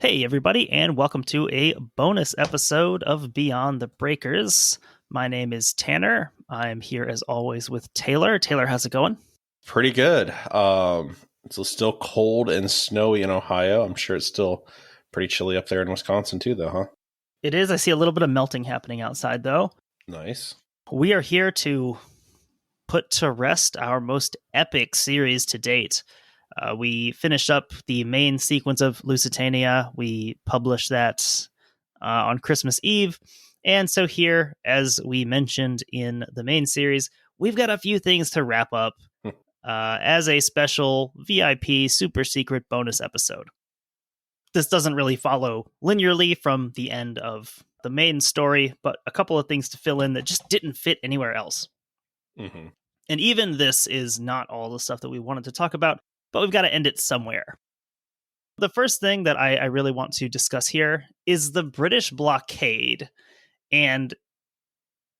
Hey, everybody, and welcome to a bonus episode of Beyond the Breakers. My name is Tanner. I'm here as always with Taylor. Taylor, how's it going? Pretty good. It's still cold and snowy in Ohio. I'm sure it's still pretty chilly up there in Wisconsin too, though, huh? It is. I see a little bit of melting happening outside, though. Nice. We are here to put to rest our most epic series to date. We finished up the main sequence of Lusitania. We published that on Christmas Eve. And so here, as we mentioned in the main series, we've got a few things to wrap up as a special VIP super secret bonus episode. This doesn't really follow linearly from the end of the main story, but a couple of things to fill in that just didn't fit anywhere else. Mm-hmm. And even this is not all the stuff that we wanted to talk about, but we've got to end it somewhere. The first thing that I really want to discuss here is the British blockade. And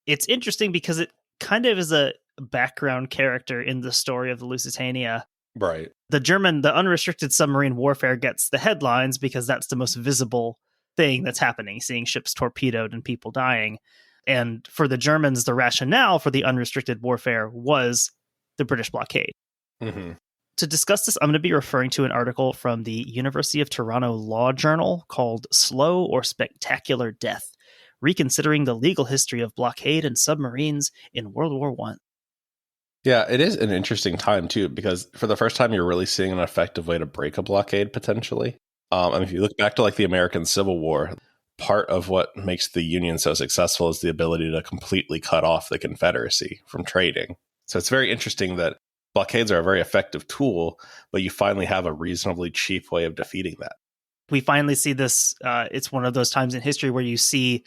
it's interesting because it kind of is a background character in the story of the Lusitania. Right. The unrestricted submarine warfare gets the headlines because that's the most visible thing that's happening, seeing ships torpedoed and people dying. And for the Germans, the rationale for the unrestricted warfare was the British blockade. Mm-hmm. To discuss this, I'm going to be referring to an article from the University of Toronto Law Journal called Slow or Spectacular Death, Reconsidering the Legal History of Blockade and Submarines in World War I. Yeah, it is an interesting time, too, because for the first time, you're really seeing an effective way to break a blockade, potentially. If you look back to the American Civil War, part of what makes the Union so successful is the ability to completely cut off the Confederacy from trading. So it's very interesting that blockades are a very effective tool, but you finally have a reasonably cheap way of defeating that. We finally see this. It's one of those times in history where you see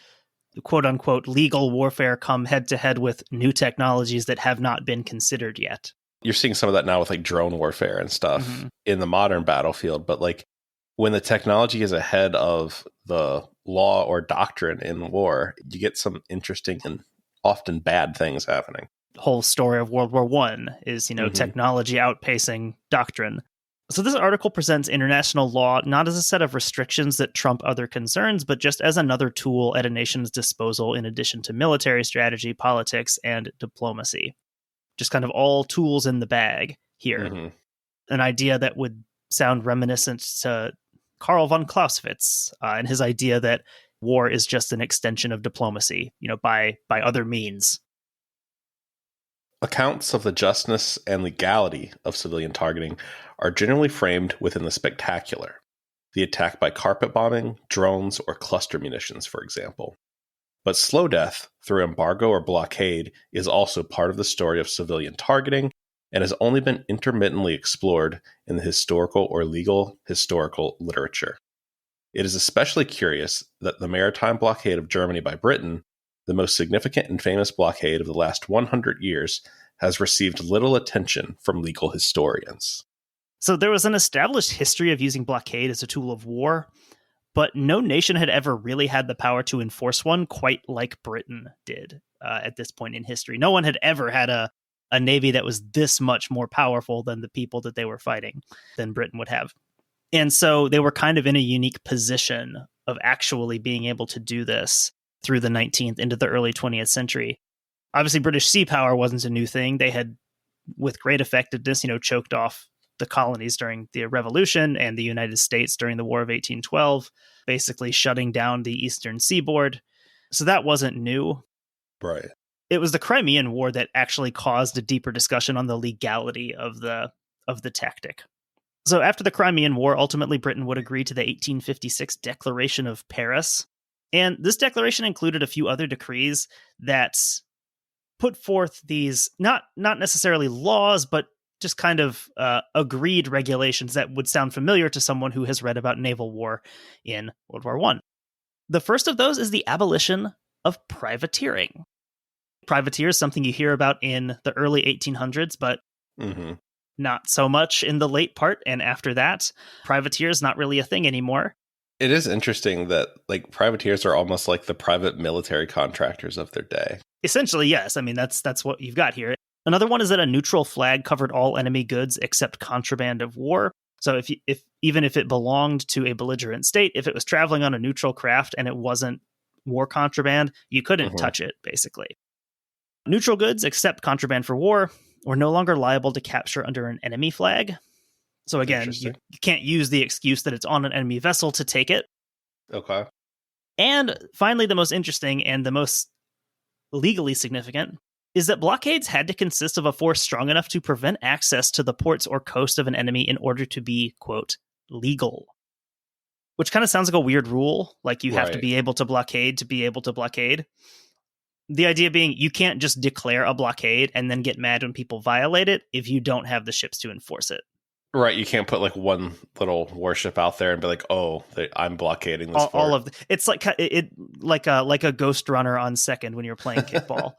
quote unquote legal warfare come head to head with new technologies that have not been considered yet. You're seeing some of that now with drone warfare and stuff in the modern battlefield. But when the technology is ahead of the law or doctrine in war, you get some interesting and often bad things happening. The whole story of World War I is, technology outpacing doctrine. So this article presents international law not as a set of restrictions that trump other concerns, but just as another tool at a nation's disposal in addition to military strategy, politics, and diplomacy. Just kind of all tools in the bag here. Mm-hmm. An idea that would sound reminiscent to Karl von Clausewitz and his idea that war is just an extension of diplomacy, by other means. Accounts of the justness and legality of civilian targeting are generally framed within the spectacular. The attack by carpet bombing, drones, or cluster munitions, for example. But slow death through embargo or blockade is also part of the story of civilian targeting and has only been intermittently explored in the historical or legal historical literature. It is especially curious that the maritime blockade of Germany by Britain, the most significant and famous blockade of the last 100 years, has received little attention from legal historians. So there was an established history of using blockade as a tool of war, but no nation had ever really had the power to enforce one quite like Britain did at this point in history. No one had ever had a navy that was this much more powerful than the people that they were fighting than Britain would have. And so they were kind of in a unique position of actually being able to do this through the 19th into the early 20th century. Obviously, British sea power wasn't a new thing. They had, with great effectiveness, choked off the colonies during the Revolution and the United States during the War of 1812, basically shutting down the eastern seaboard. So that wasn't new. Right. It was the Crimean War that actually caused a deeper discussion on the legality of the tactic. So after the Crimean War, ultimately Britain would agree to the 1856 Declaration of Paris. And this declaration included a few other decrees that put forth these, not necessarily laws, but just kind of agreed regulations that would sound familiar to someone who has read about naval war in World War I. The first of those is the abolition of privateering. Privateer is something you hear about in the early 1800s, but not so much in the late part. And after that, privateer is not really a thing anymore. It is interesting that privateers are almost like the private military contractors of their day. Essentially, yes. I mean, that's what you've got here. Another one is that a neutral flag covered all enemy goods except contraband of war. So if even if it belonged to a belligerent state, if it was traveling on a neutral craft and it wasn't war contraband, you couldn't touch it, basically. Neutral goods, except contraband for war, were no longer liable to capture under an enemy flag. So again, you can't use the excuse that it's on an enemy vessel to take it. Okay. And finally, the most interesting and the most legally significant is that blockades had to consist of a force strong enough to prevent access to the ports or coast of an enemy in order to be, quote, legal. Which kind of sounds like a weird rule, like you have to be able to blockade to be able to blockade. The idea being you can't just declare a blockade and then get mad when people violate it if you don't have the ships to enforce it. Right, you can't put like one little warship out there and be like, "Oh, I'm blockading this." All of it's like a ghost runner on second when you're playing kickball.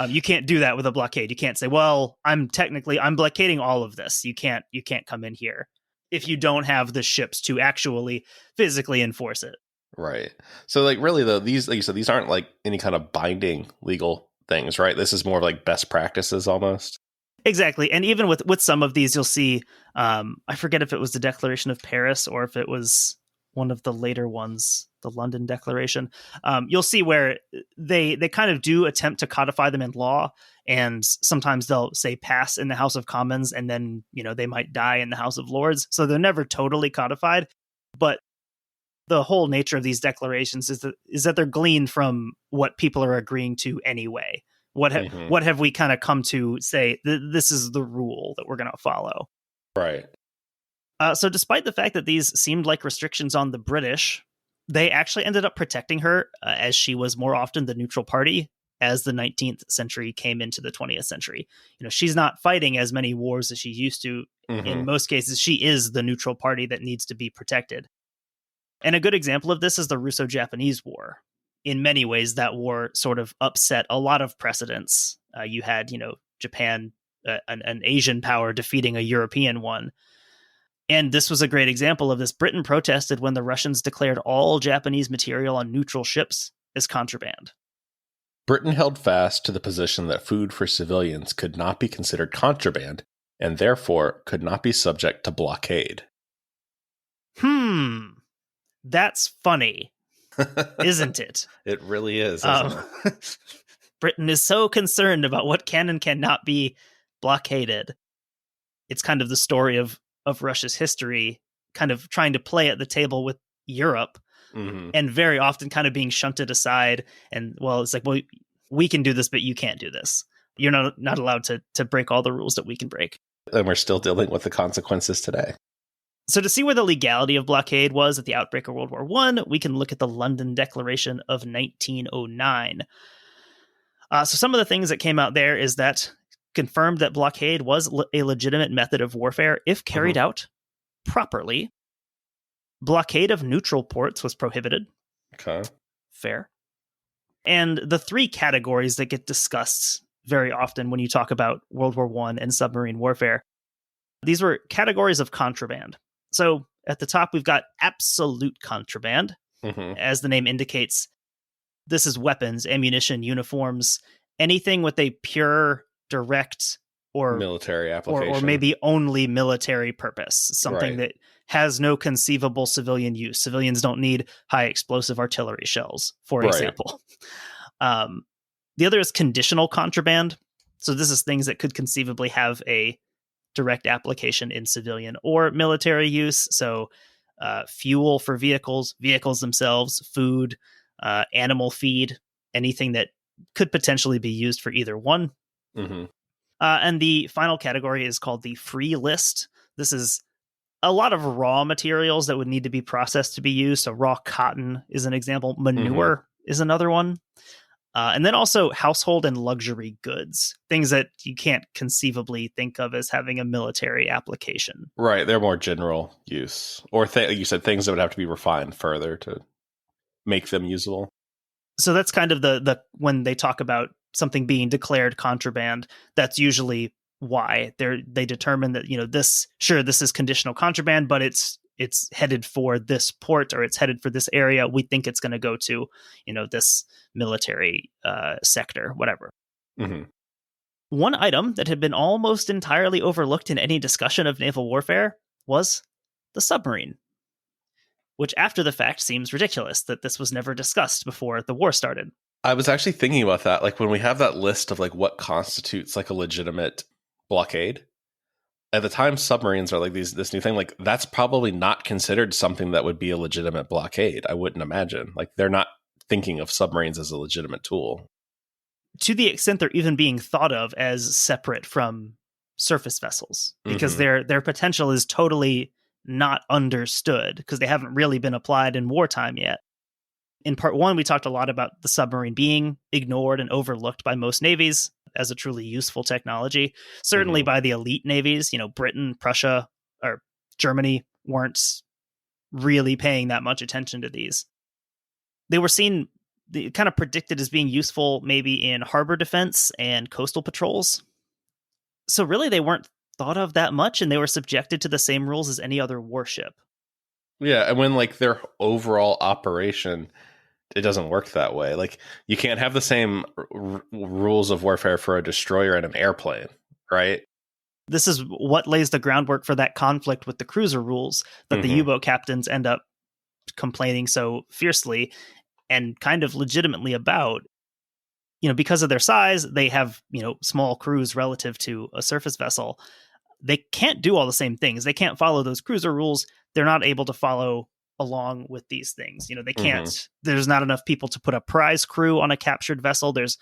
You can't do that with a blockade. You can't say, "Well, I'm blockading all of this. You can't come in here," if you don't have the ships to actually physically enforce it. Right. So, like, really though, these, like you said, these aren't like any kind of binding legal things, right? This is more of like best practices almost. Exactly. And even with some of these, you'll see, I forget if it was the Declaration of Paris or if it was one of the later ones, the London Declaration. You'll see where they kind of do attempt to codify them in law. And sometimes they'll say pass in the House of Commons and then, they might die in the House of Lords. So they're never totally codified. But the whole nature of these declarations is that they're gleaned from what people are agreeing to anyway. What have we kind of come to say, this is the rule that we're going to follow? Right. So despite the fact that these seemed like restrictions on the British, they actually ended up protecting her as she was more often the neutral party as the 19th century came into the 20th century. She's not fighting as many wars as she used to. In most cases, she is the neutral party that needs to be protected. And a good example of this is the Russo-Japanese War. In many ways, that war sort of upset a lot of precedents. You had, Japan, an Asian power defeating a European one. And this was a great example of this. Britain protested when the Russians declared all Japanese material on neutral ships as contraband. Britain held fast to the position that food for civilians could not be considered contraband and therefore could not be subject to blockade. That's funny. Isn't it? It really is, isn't it? Britain is so concerned about what can and cannot be blockaded. It's kind of the story of Russia's history, kind of trying to play at the table with Europe, and very often kind of being shunted aside. And, it's like, well, we can do this, but you can't do this. You're not allowed to break all the rules that we can break. And we're still dealing with the consequences today. So to see where the legality of blockade was at the outbreak of World War I, we can look at the London Declaration of 1909. So some of the things that came out there is that confirmed that blockade was a legitimate method of warfare if carried out properly. Blockade of neutral ports was prohibited. Okay. Fair. And the three categories that get discussed very often when you talk about World War I and submarine warfare, these were categories of contraband. So at the top, we've got absolute contraband. As the name indicates, this is weapons, ammunition, uniforms, anything with a pure, direct, or military application, or maybe only military purpose. Something that has no conceivable civilian use. Civilians don't need high explosive artillery shells, for example. The other is conditional contraband. So this is things that could conceivably have a direct application in civilian or military use. So fuel for vehicles themselves, food, animal feed, anything that could potentially be used for either one. And the final category is called the free list. This is a lot of raw materials that would need to be processed to be used. So raw cotton is an example. Manure is another one. And then also household and luxury goods, things that you can't conceivably think of as having a military application. Right. They're more general use. Or you said things that would have to be refined further to make them usable. So that's kind of the when they talk about something being declared contraband, that's usually why they determine that, this is conditional contraband, but it's headed for this port or it's headed for this area. We think it's going to go to, this military sector, whatever. One item that had been almost entirely overlooked in any discussion of naval warfare was the submarine, which after the fact seems ridiculous that this was never discussed before the war started. I was actually thinking about that. Like when we have that list of like what constitutes like a legitimate blockade, at the time submarines are like this new thing, like that's probably not considered something that would be a legitimate blockade. I wouldn't imagine. Like they're not thinking of submarines as a legitimate tool. To the extent they're even being thought of as separate from surface vessels, because their potential is totally not understood because they haven't really been applied in wartime yet. In part one, we talked a lot about the submarine being ignored and overlooked by most navies as a truly useful technology. Certainly by the elite navies, Britain, Prussia, or Germany weren't really paying that much attention to these. They were seen, kind of predicted as being useful maybe in harbor defense and coastal patrols. So really they weren't thought of that much, and they were subjected to the same rules as any other warship. Yeah, and when like their overall operation, it doesn't work that way. Like you can't have the same rules of warfare for a destroyer and an airplane, right? This is what lays the groundwork for that conflict with the cruiser rules that the U-boat captains end up complaining so fiercely and kind of legitimately about. Because of their size, they have, small crews relative to a surface vessel. They can't do all the same things. They can't follow those cruiser rules. They're not able to follow along with these things. They can't, there's not enough people to put a prize crew on a captured vessel. There's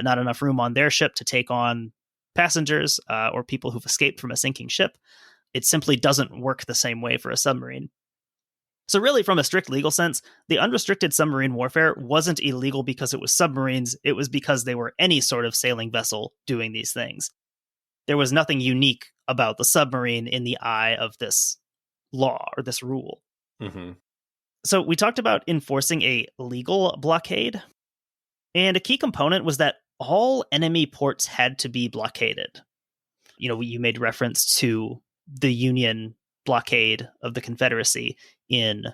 not enough room on their ship to take on passengers or people who've escaped from a sinking ship. It simply doesn't work the same way for a submarine. So really, from a strict legal sense, the unrestricted submarine warfare wasn't illegal because it was submarines. It was because they were any sort of sailing vessel doing these things. There was nothing unique about the submarine in the eye of this law or this rule. So we talked about enforcing a legal blockade. And a key component was that all enemy ports had to be blockaded. You made reference to the Union blockade of the Confederacy in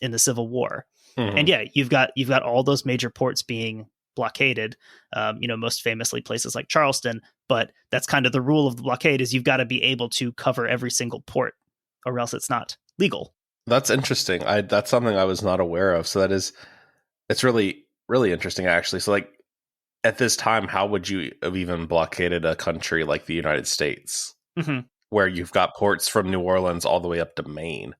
the Civil War. And yeah, you've got all those major ports being blockaded, most famously places like Charleston, but that's kind of the rule of the blockade is you've got to be able to cover every single port or else it's not legal. That's interesting. That's something I was not aware of. So it's really, really interesting actually. So like at this time, how would you have even blockaded a country like the United States? Where you've got ports from New Orleans all the way up to Maine.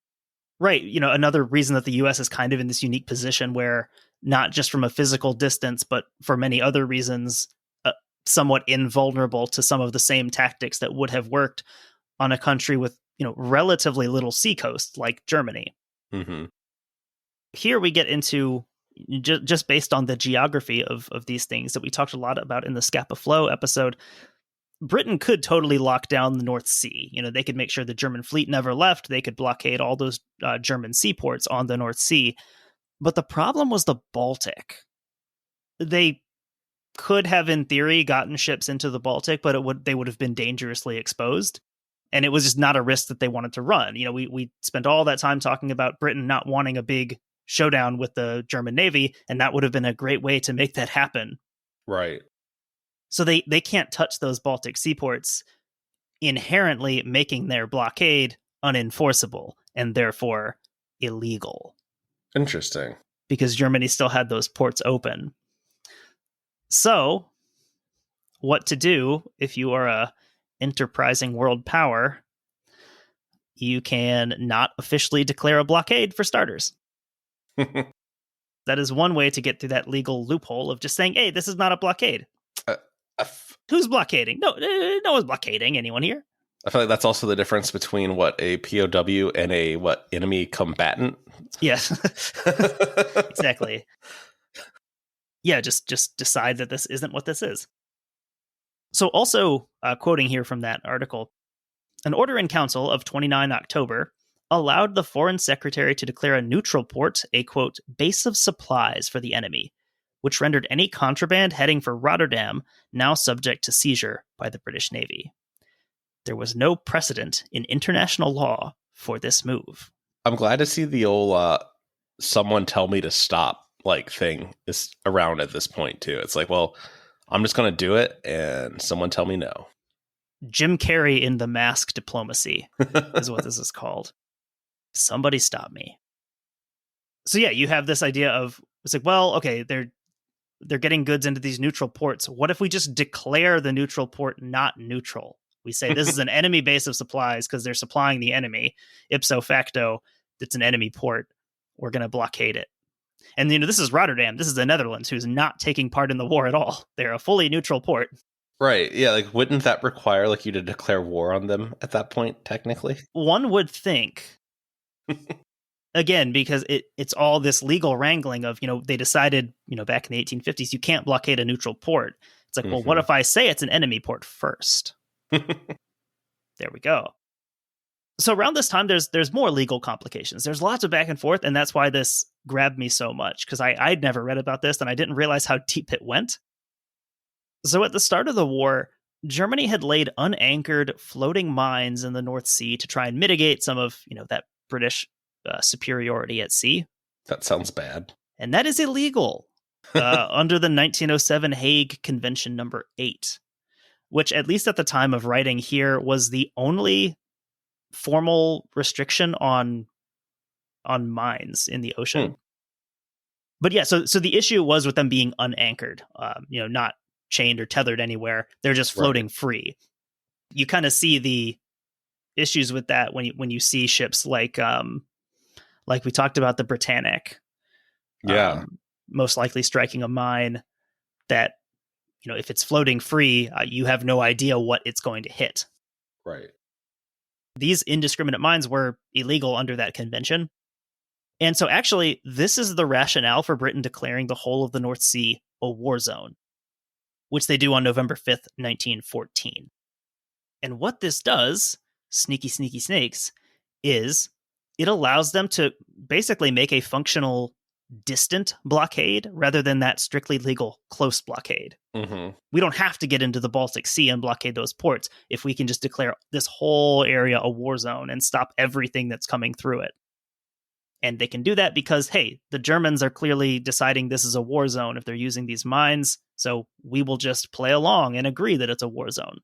Right. Another reason that the U.S. is kind of in this unique position where not just from a physical distance, but for many other reasons, somewhat invulnerable to some of the same tactics that would have worked on a country with, relatively little seacoast like Germany. Here we get into just based on the geography of these things that we talked a lot about in the Scapa Flow episode. Britain could totally lock down the North Sea. They could make sure the German fleet never left. They could blockade all those German seaports on the North Sea. But the problem was the Baltic. They could have, in theory, gotten ships into the Baltic, but they would have been dangerously exposed. And it was just not a risk that they wanted to run. We spent all that time talking about Britain not wanting a big showdown with the German Navy, and that would have been a great way to make that happen. Right. So they can't touch those Baltic seaports, inherently making their blockade unenforceable and therefore illegal. Interesting. Because Germany still had those ports open. So, what to do if you are a enterprising world power? You can not officially declare a blockade for starters. That is one way to get through that legal loophole of just saying, hey, this is not a blockade. Who's blockading? No one's blockading anyone here. I feel like that's also the difference between a POW and a enemy combatant. Yes, exactly. Yeah, just decide that this isn't what this is. So also, quoting here from that article, an order in council of 29 October allowed the foreign secretary to declare a neutral port a, quote, base of supplies for the enemy, which rendered any contraband heading for Rotterdam now subject to seizure by the British Navy. There was no precedent in international law for this move. I'm glad to see the old someone tell me to stop thing is around at this point too. It's like, well, I'm just going to do it and someone tell me no. Jim Carrey in The Mask Diplomacy is what this is called. Somebody stop me. So yeah, you have this idea of, it's like, well, okay, they're getting goods into these neutral ports. What if we just declare the neutral port not neutral? We say this is an enemy base of supplies because they're supplying the enemy. Ipso facto, it's an enemy port. We're going to blockade it. And, this is Rotterdam. This is the Netherlands, who's not taking part in the war at all. They're a fully neutral port. Right. Yeah. Like, wouldn't that require you to declare war on them at that point, technically? One would think. Again, because it's all this legal wrangling of, they decided, back in the 1850s, you can't blockade a neutral port. It's like, well, what if I say it's an enemy port first? There we go. So around this time, there's more legal complications. There's lots of back and forth, and that's why this grabbed me so much, because I'd never read about this, and I didn't realize how deep it went. So at the start of the war, Germany had laid unanchored floating mines in the North Sea to try and mitigate some of, that British superiority at sea. That sounds bad. And that is illegal under the 1907 Hague Convention number 8, which, at least at the time of writing here, was the only formal restriction on mines in the ocean. But yeah, so the issue was with them being unanchored, not chained or tethered anywhere. They're just floating free. You kind of see the issues with that when you see ships like we talked about the Britannic, most likely striking a mine that, if it's floating free, you have no idea what it's going to hit. Right. These indiscriminate mines were illegal under that convention. And so actually, this is the rationale for Britain declaring the whole of the North Sea a war zone, which they do on November 5th, 1914. And what this does, sneaky snakes, is it allows them to basically make a functional distant blockade rather than that strictly legal close blockade. We don't have to get into the Baltic Sea and blockade those ports if we can just declare this whole area a war zone and stop everything that's coming through it. And they can do that because, hey, the Germans are clearly deciding this is a war zone if they're using these mines, so we will just play along and agree that it's a war zone.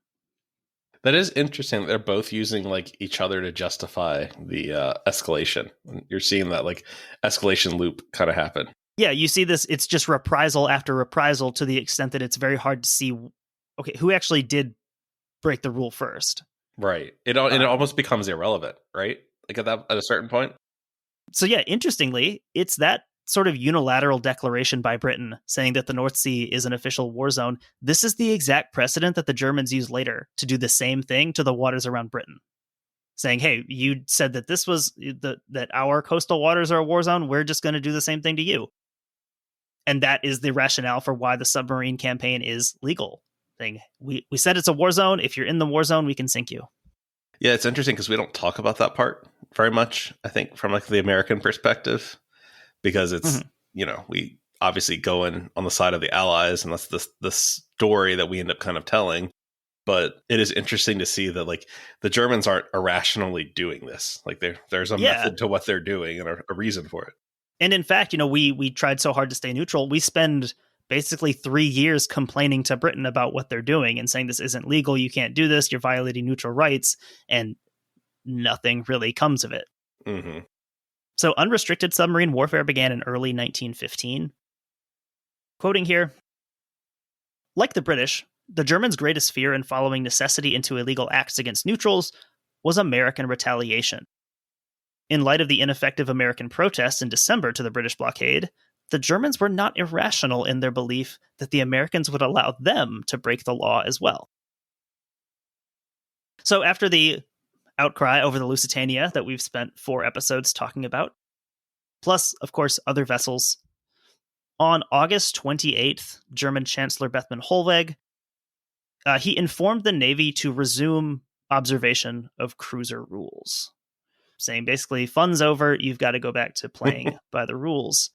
That is interesting. They're both using each other to justify the escalation. You're seeing that escalation loop kind of happen. Yeah, you see this. It's just reprisal after reprisal to the extent that it's very hard to see, okay, who actually did break the rule first. Right. It almost becomes irrelevant, right? At a certain point. So yeah, interestingly, it's that sort of unilateral declaration by Britain saying that the North Sea is an official war zone. This is the exact precedent that the Germans used later to do the same thing to the waters around Britain. Saying, hey, you said that this was that our coastal waters are a war zone. We're just going to do the same thing to you. And that is the rationale for why the submarine campaign is legal. Saying, we said it's a war zone. If you're in the war zone, we can sink you. Yeah, it's interesting because we don't talk about that part very much, I think, from the American perspective. Because it's, we obviously go in on the side of the Allies, and that's the story that we end up kind of telling. But it is interesting to see that the Germans aren't irrationally doing this. There's a method to what they're doing and a reason for it. And in fact, we tried so hard to stay neutral. We spend basically 3 years complaining to Britain about what they're doing and saying this isn't legal. You can't do this. You're violating neutral rights. And nothing really comes of it. Mm-hmm. So unrestricted submarine warfare began in early 1915. Quoting here, like the British, the Germans' greatest fear in following necessity into illegal acts against neutrals was American retaliation. In light of the ineffective American protest in December to the British blockade, the Germans were not irrational in their belief that the Americans would allow them to break the law as well. So after the outcry over the Lusitania that we've spent 4 episodes talking about, plus, of course, other vessels, on August 28th, German Chancellor Bethmann Hollweg, he informed the Navy to resume observation of cruiser rules, saying basically, fun's over, you've got to go back to playing by the rules.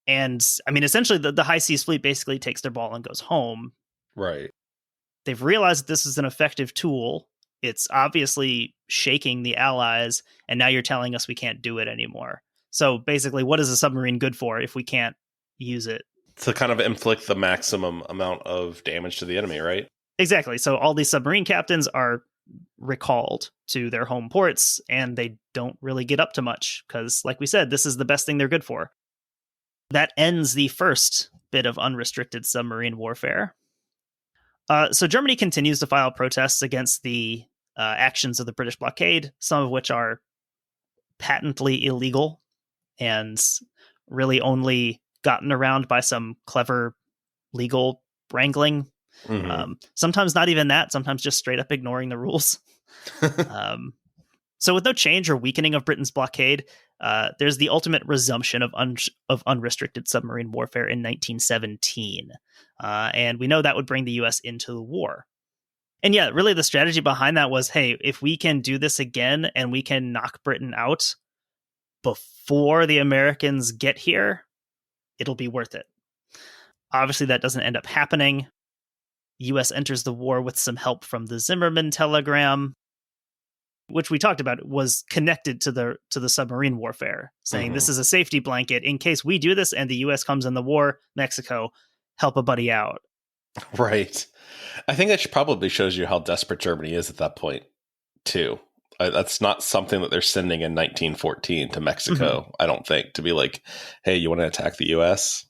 And, I mean, essentially, the High Seas Fleet basically takes their ball and goes home. Right. They've realized that this is an effective tool. It's obviously shaking the Allies, and now you're telling us we can't do it anymore. So basically, what is a submarine good for if we can't use it? To kind of inflict the maximum amount of damage to the enemy, right? Exactly. So all these submarine captains are recalled to their home ports, and they don't really get up to much because, like we said, this is the best thing they're good for. That ends the first bit of unrestricted submarine warfare. So Germany continues to file protests against the actions of the British blockade, some of which are patently illegal and really only gotten around by some clever legal wrangling. Sometimes not even that, sometimes just straight up ignoring the rules. So with no change or weakening of Britain's blockade, there's the ultimate resumption of unrestricted submarine warfare in 1917. And we know that would bring the U.S. into the war. And yeah, really the strategy behind that was, hey, if we can do this again and we can knock Britain out before the Americans get here, it'll be worth it. Obviously, that doesn't end up happening. U.S. enters the war with some help from the Zimmerman telegram, which we talked about was connected to the submarine warfare, saying this is a safety blanket in case we do this and the U.S. comes in the war. Mexico, help a buddy out. Right. I think that probably shows you how desperate Germany is at that point, too. That's not something that they're sending in 1914 to Mexico, I don't think, to be like, hey, you want to attack the U.S.?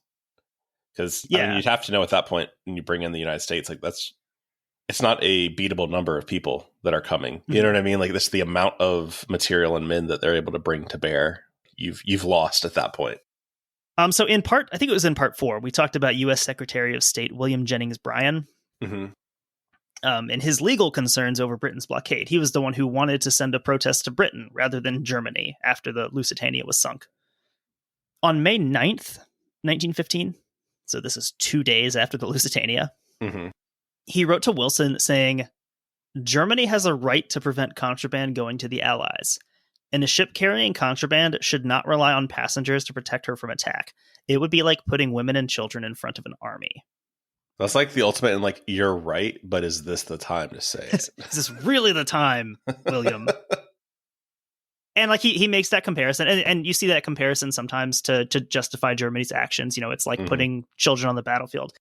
Because I mean, you'd have to know at that point when you bring in the United States, like it's not a beatable number of people that are coming. You know what I mean? Like this, the amount of material and men that they're able to bring to bear, you've lost at that point. So in part, I think it was in part 4, we talked about U.S. Secretary of State William Jennings Bryan and his legal concerns over Britain's blockade. He was the one who wanted to send a protest to Britain rather than Germany after the Lusitania was sunk. On May 9th, 1915, so this is 2 days after the Lusitania, he wrote to Wilson saying, Germany has a right to prevent contraband going to the Allies, and a ship carrying contraband should not rely on passengers to protect her from attack. It would be like putting women and children in front of an army. That's like the ultimate in like, you're right, but is this the time to say it? Is this really the time, William? And like he makes that comparison, and you see that comparison sometimes to justify Germany's actions. You know, it's like putting children on the battlefield.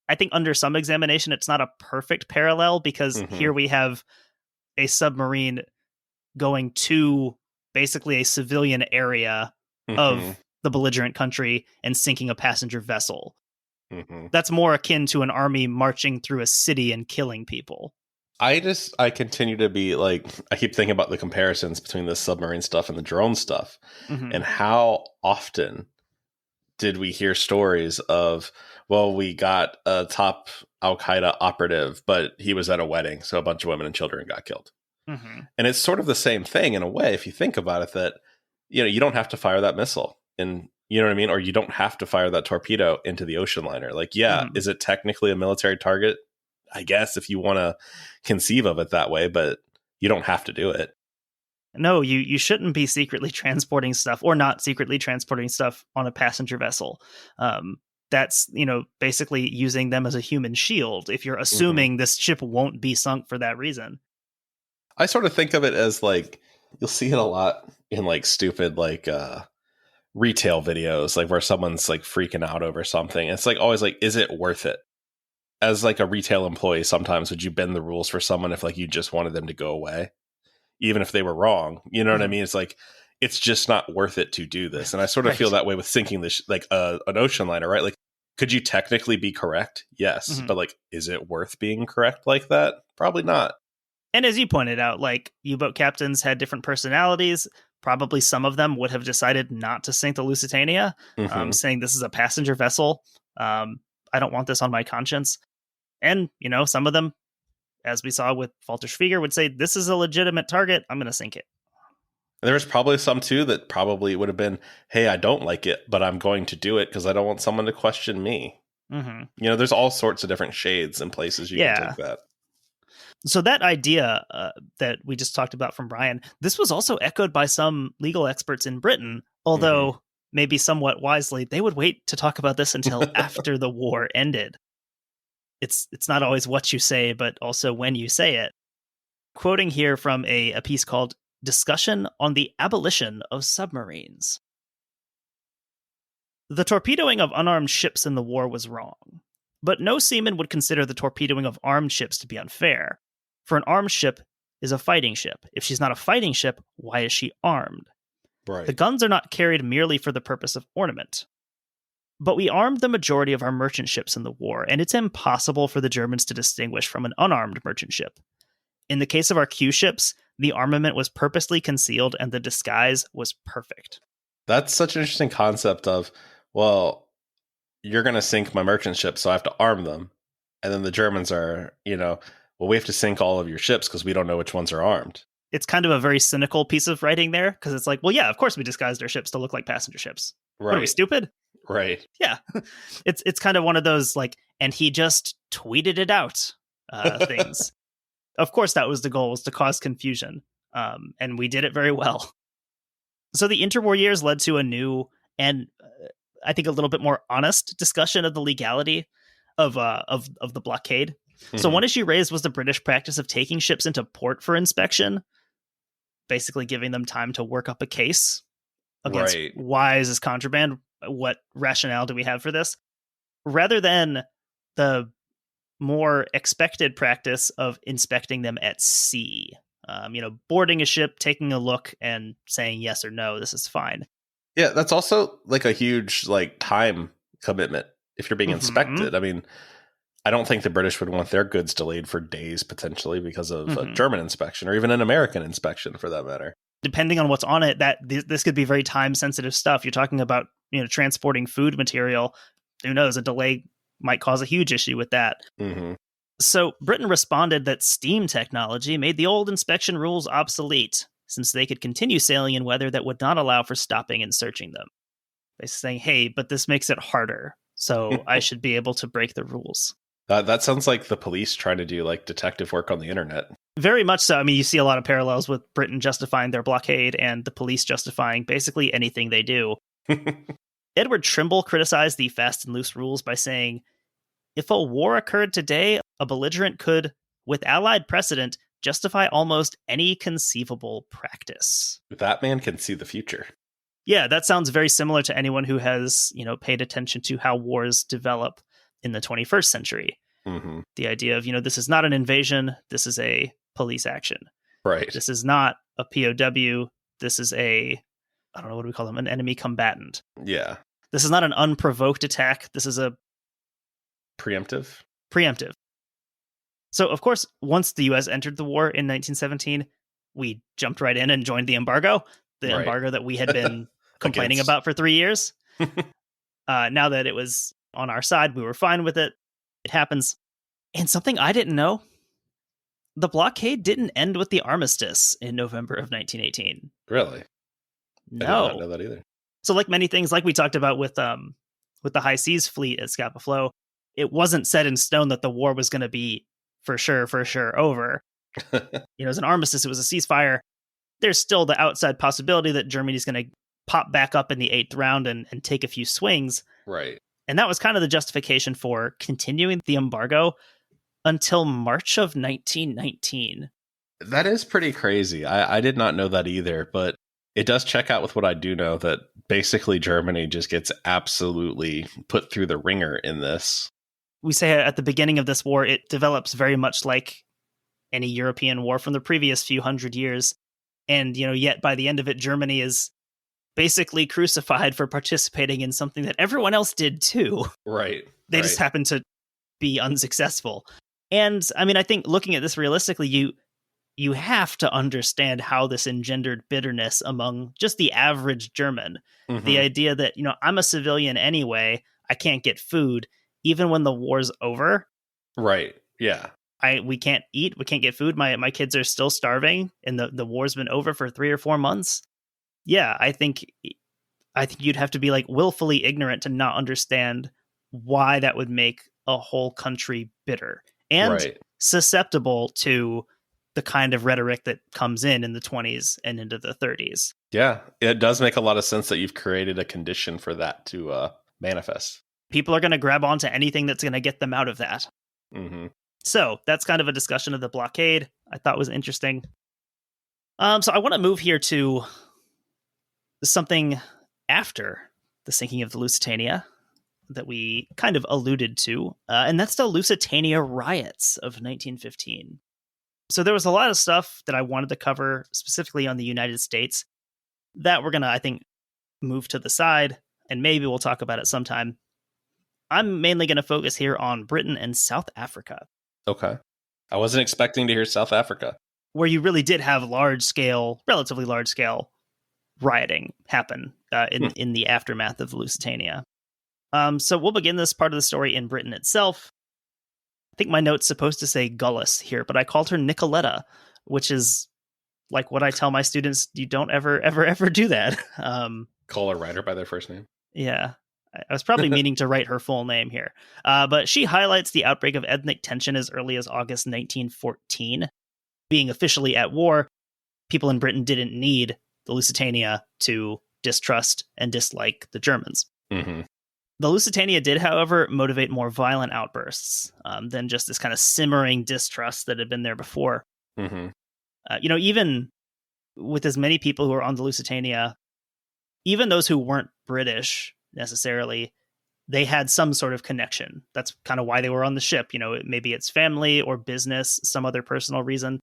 I think under some examination, it's not a perfect parallel because here we have a submarine going to basically a civilian area of the belligerent country and sinking a passenger vessel. That's more akin to an army marching through a city and killing people. I continue to be like, I keep thinking about the comparisons between the submarine stuff and the drone stuff and how often did we hear stories of, well, we got a top Al-Qaeda operative, but he was at a wedding, so a bunch of women and children got killed. And it's sort of the same thing in a way, if you think about it, that, you know, you don't have to fire that missile and you know what I mean? Or you don't have to fire that torpedo into the ocean liner. Like, yeah, is it technically a military target? I guess if you want to conceive of it that way, but you don't have to do it. No, you shouldn't be secretly transporting stuff or not secretly transporting stuff on a passenger vessel. That's, you know, basically using them as a human shield if you're assuming this ship won't be sunk for that reason. I sort of think of it as like, you'll see it a lot in like stupid like retail videos, like where someone's like freaking out over something. It's like always like, is it worth it? As like a retail employee, sometimes would you bend the rules for someone if like you just wanted them to go away, even if they were wrong? You know what I mean? It's like, it's just not worth it to do this. And I sort of feel that way with sinking this, like an ocean liner, right? Like, could you technically be correct? Yes. But like, is it worth being correct like that? Probably not. And as you pointed out, like U-boat captains had different personalities. Probably some of them would have decided not to sink the Lusitania, saying this is a passenger vessel. I don't want this on my conscience. And, you know, some of them, as we saw with Walter Schwieger, would say, this is a legitimate target. I'm going to sink it. And there was probably some, too, that probably would have been, hey, I don't like it, but I'm going to do it because I don't want someone to question me. You know, there's all sorts of different shades and places you can take that. So that idea that we just talked about from Brian, this was also echoed by some legal experts in Britain, although maybe somewhat wisely, they would wait to talk about this until after the war ended. It's not always what you say, but also when you say it. Quoting here from a piece called Discussion on the Abolition of Submarines. The torpedoing of unarmed ships in the war was wrong, but no seaman would consider the torpedoing of armed ships to be unfair. For an armed ship is a fighting ship. If she's not a fighting ship, why is she armed? Right. The guns are not carried merely for the purpose of ornament. But we armed the majority of our merchant ships in the war, and it's impossible for the Germans to distinguish from an unarmed merchant ship. In the case of our Q ships, the armament was purposely concealed and the disguise was perfect. That's such an interesting concept of, well, you're going to sink my merchant ship, so I have to arm them. And then the Germans are, well, we have to sink all of your ships because we don't know which ones are armed. It's kind of a very cynical piece of writing there, because it's like, well, yeah, of course we disguised our ships to look like passenger ships. Right. What are we, stupid? Right. Yeah. It's kind of one of those, like, and he just tweeted it out things. Of course, that was the goal, was to cause confusion. And we did it very well. So the interwar years led to a new and I think a little bit more honest discussion of the legality of the blockade. Mm-hmm. So one issue raised was the British practice of taking ships into port for inspection, basically giving them time to work up a case against why is this contraband? What rationale do we have for this? Rather than the more expected practice of inspecting them at sea. Boarding a ship, taking a look and saying yes or no, this is fine. Yeah, that's also like a huge time commitment if you're being inspected. I mean, I don't think the British would want their goods delayed for days potentially because of a German inspection or even an American inspection for that matter. Depending on what's on it, that this could be very time sensitive stuff. You're talking about, transporting food material. Who knows? A delay might cause a huge issue with that. Mm-hmm. So Britain responded that steam technology made the old inspection rules obsolete, since they could continue sailing in weather that would not allow for stopping and searching them. By saying, hey, but this makes it harder, so I should be able to break the rules. That sounds like the police trying to do detective work on the internet. Very much so. I mean, you see a lot of parallels with Britain justifying their blockade and the police justifying basically anything they do. Edward Trimble criticized the fast and loose rules by saying, if a war occurred today, a belligerent could, with Allied precedent, justify almost any conceivable practice. That man can see the future. Yeah, that sounds very similar to anyone who has, paid attention to how wars develop in the 21st century. Mm-hmm. The idea of, this is not an invasion, this is a police action. Right. This is not a POW, this is a, I don't know, what do we call them? An enemy combatant. Yeah. This is not an unprovoked attack, this is a preemptive. So, of course, once the U.S. entered the war in 1917, we jumped right in and joined the embargo, embargo that we had been complaining about for 3 years. Now that it was on our side, we were fine with it. It happens. And something I didn't know, the blockade didn't end with the armistice in November of 1918. Really? No. I did not know that either. So like many things, like we talked about with the High Seas Fleet at Scapa Flow, it wasn't set in stone that the war was going to be for sure over. It was an armistice, it was a ceasefire. There's still the outside possibility that Germany's going to pop back up in the 8th round and take a few swings. Right. And that was kind of the justification for continuing the embargo until March of 1919. That is pretty crazy. I did not know that either, but it does check out with what I do know, that basically Germany just gets absolutely put through the ringer in this. We say at the beginning of this war, it develops very much like any European war from the previous few hundred years. And, yet by the end of it, Germany is basically crucified for participating in something that everyone else did too. Right. They just happen to be unsuccessful. And I mean, I think looking at this realistically, you have to understand how this engendered bitterness among just the average German. Mm-hmm. The idea that, I'm a civilian anyway, I can't get food, even when the war's over. Right. Yeah. We can't eat, we can't get food. My kids are still starving and the war's been over for 3 or 4 months. Yeah, I think you'd have to be willfully ignorant to not understand why that would make a whole country bitter and susceptible to the kind of rhetoric that comes in the 20s and into the 30s. Yeah, it does make a lot of sense that you've created a condition for that to manifest. People are going to grab onto anything that's going to get them out of that. Mm-hmm. So that's kind of a discussion of the blockade I thought was interesting. So I want to move here to something after the sinking of the Lusitania that we kind of alluded to, and that's the Lusitania riots of 1915. So there was a lot of stuff that I wanted to cover specifically on the United States that we're going to, I think, move to the side, and maybe we'll talk about it sometime. I'm mainly going to focus here on Britain and South Africa. Okay. I wasn't expecting to hear South Africa. Where you really did have relatively large scale rioting happen in the aftermath of Lusitania. So we'll begin this part of the story in Britain itself. I think my note's supposed to say Gullace here, but I called her Nicoletta, which is like what I tell my students, you don't ever do that. Call a writer by their first name. Yeah. I was probably meaning to write her full name here. But she highlights the outbreak of ethnic tension as early as August 1914. Being officially at war, people in Britain didn't need the Lusitania to distrust and dislike the Germans. Mm-hmm. The Lusitania did, however, motivate more violent outbursts than just this kind of simmering distrust that had been there before. Mm-hmm. Even with as many people who were on the Lusitania, even those who weren't British necessarily, they had some sort of connection. That's kind of why they were on the ship. Maybe it's family or business, some other personal reason.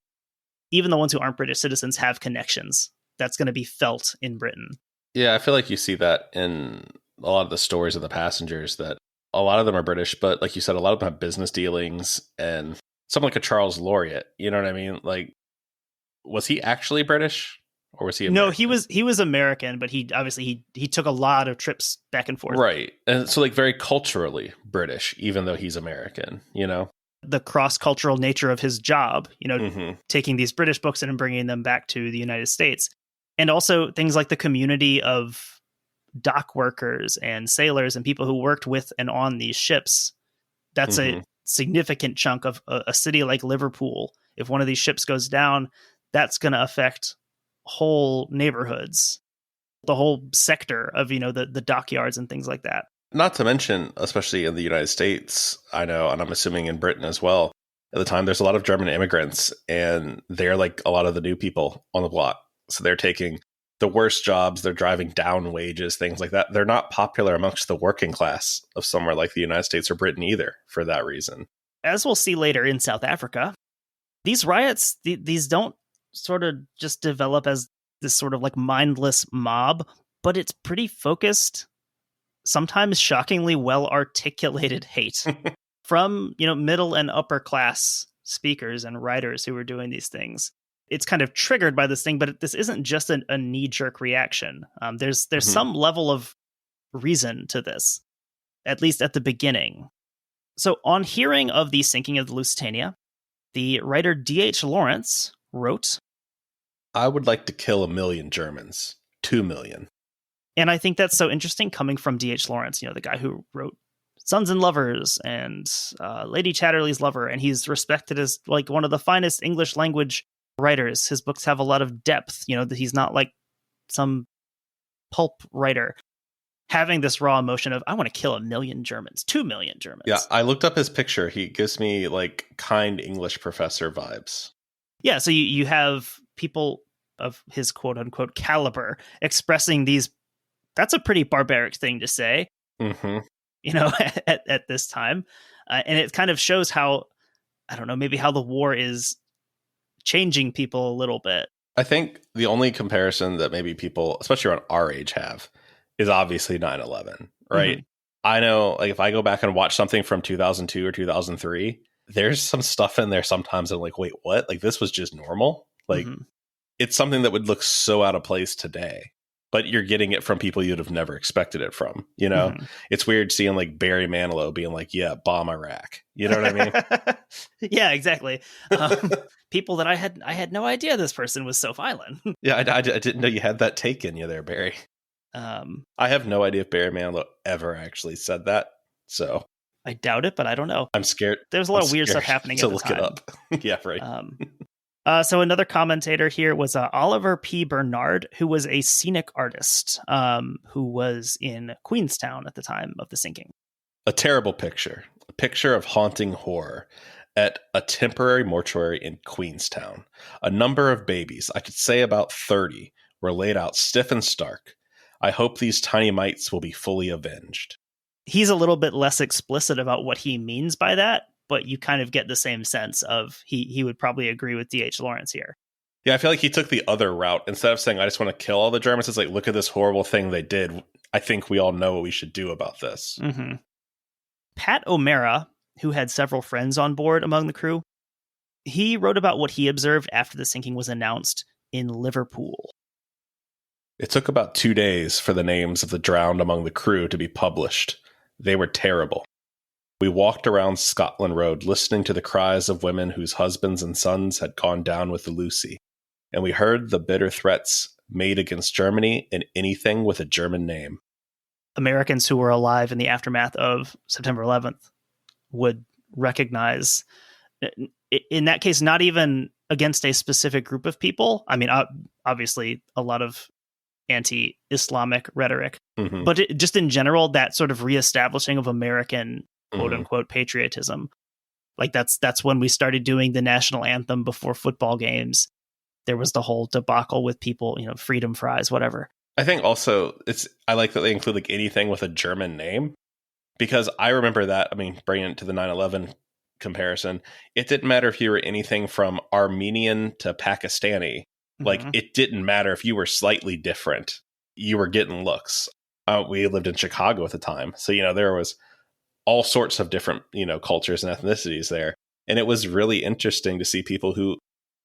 Even the ones who aren't British citizens have connections. That's going to be felt in Britain. Yeah, I feel like you see that in a lot of the stories of the passengers, that a lot of them are British, but like you said, a lot of them have business dealings, and something like a Charles Laureate, you know what I mean? Like, was he actually British? Or was he American? No, he was American, but he obviously he took a lot of trips back and forth. Right. And so like very culturally British, even though he's American, The cross-cultural nature of his job, taking these British books and bringing them back to the United States. And also things like the community of dock workers and sailors and people who worked with and on these ships. That's a significant chunk of a city like Liverpool. If one of these ships goes down, that's going to affect whole neighborhoods, the whole sector of, the dockyards and things like that. Not to mention, especially in the United States, I know, and I'm assuming in Britain as well, at the time, there's a lot of German immigrants, and they're like a lot of the new people on the block. So they're taking the worst jobs, they're driving down wages, things like that. They're not popular amongst the working class of somewhere like the United States or Britain either, for that reason. As we'll see later in South Africa, these riots, these don't sort of just develop as this sort of like mindless mob, but it's pretty focused, sometimes shockingly well articulated hate from, middle and upper class speakers and writers who were doing these things. It's kind of triggered by this thing, but this isn't just a knee-jerk reaction. There's some level of reason to this, at least at the beginning. So on hearing of the sinking of the Lusitania, the writer D.H. Lawrence wrote, I would like to kill 1 million Germans. 2 million. And I think that's so interesting coming from D.H. Lawrence, the guy who wrote Sons and Lovers and Lady Chatterley's Lover. And he's respected as like one of the finest English language writers. His books have a lot of depth, that he's not like some pulp writer having this raw emotion of, I want to kill 1 million Germans, 2 million Germans. Yeah, I looked up his picture. He gives me like kind English professor vibes. Yeah, so you have people of his quote unquote caliber expressing these. That's a pretty barbaric thing to say, at this time. And it kind of shows how, I don't know, maybe how the war is changing people a little bit. I think the only comparison that maybe people, especially around our age, have is obviously 9/11, right? Mm-hmm. I know, like, if I go back and watch something from 2002 or 2003, there's some stuff in there sometimes I'm like, wait, what? Like, this was just normal? Like, it's something that would look so out of place today, but you're getting it from people you'd have never expected it from, It's weird seeing like Barry Manilow being like, yeah, bomb Iraq. You know what I mean? Yeah, exactly. People that I had no idea this person was so violent. Yeah, I didn't know you had that take in you there, Barry. I have no idea if Barry Manilow ever actually said that. So I doubt it, but I don't know. I'm scared. There's a lot of weird stuff happening to at the look time. it up. Yeah, right. So another commentator here was Oliver P. Bernard, who was a scenic artist who was in Queenstown at the time of the sinking. A terrible picture. A picture of haunting horror at a temporary mortuary in Queenstown. A number of babies, I could say about 30, were laid out stiff and stark. I hope these tiny mites will be fully avenged. He's a little bit less explicit about what he means by that, but you kind of get the same sense of he would probably agree with D.H. Lawrence here. Yeah, I feel like he took the other route. Instead of saying, I just want to kill all the Germans, it's like, look at this horrible thing they did. I think we all know what we should do about this. Mm-hmm. Pat O'Mara, who had several friends on board among the crew, he wrote about what he observed after the sinking was announced in Liverpool. It took about 2 days for the names of the drowned among the crew to be published. They were terrible. We walked around Scotland Road listening to the cries of women whose husbands and sons had gone down with the Lucy, and we heard the bitter threats made against Germany and anything with a German name. Americans who were alive in the aftermath of September 11th would recognize, in that case, not even against a specific group of people. I mean, obviously, a lot of anti-Islamic rhetoric, but just in general, that sort of reestablishing of American quote unquote patriotism. Like that's when we started doing the national anthem before football games. There was the whole debacle with people, freedom fries, whatever. I think also I like that they include like anything with a German name, because I remember that. I mean, bringing it to the 9/11 comparison, it didn't matter if you were anything from Armenian to Pakistani. Like, it didn't matter if you were slightly different. You were getting looks. We lived in Chicago at the time. So, there was all sorts of different, cultures and ethnicities there. And it was really interesting to see people who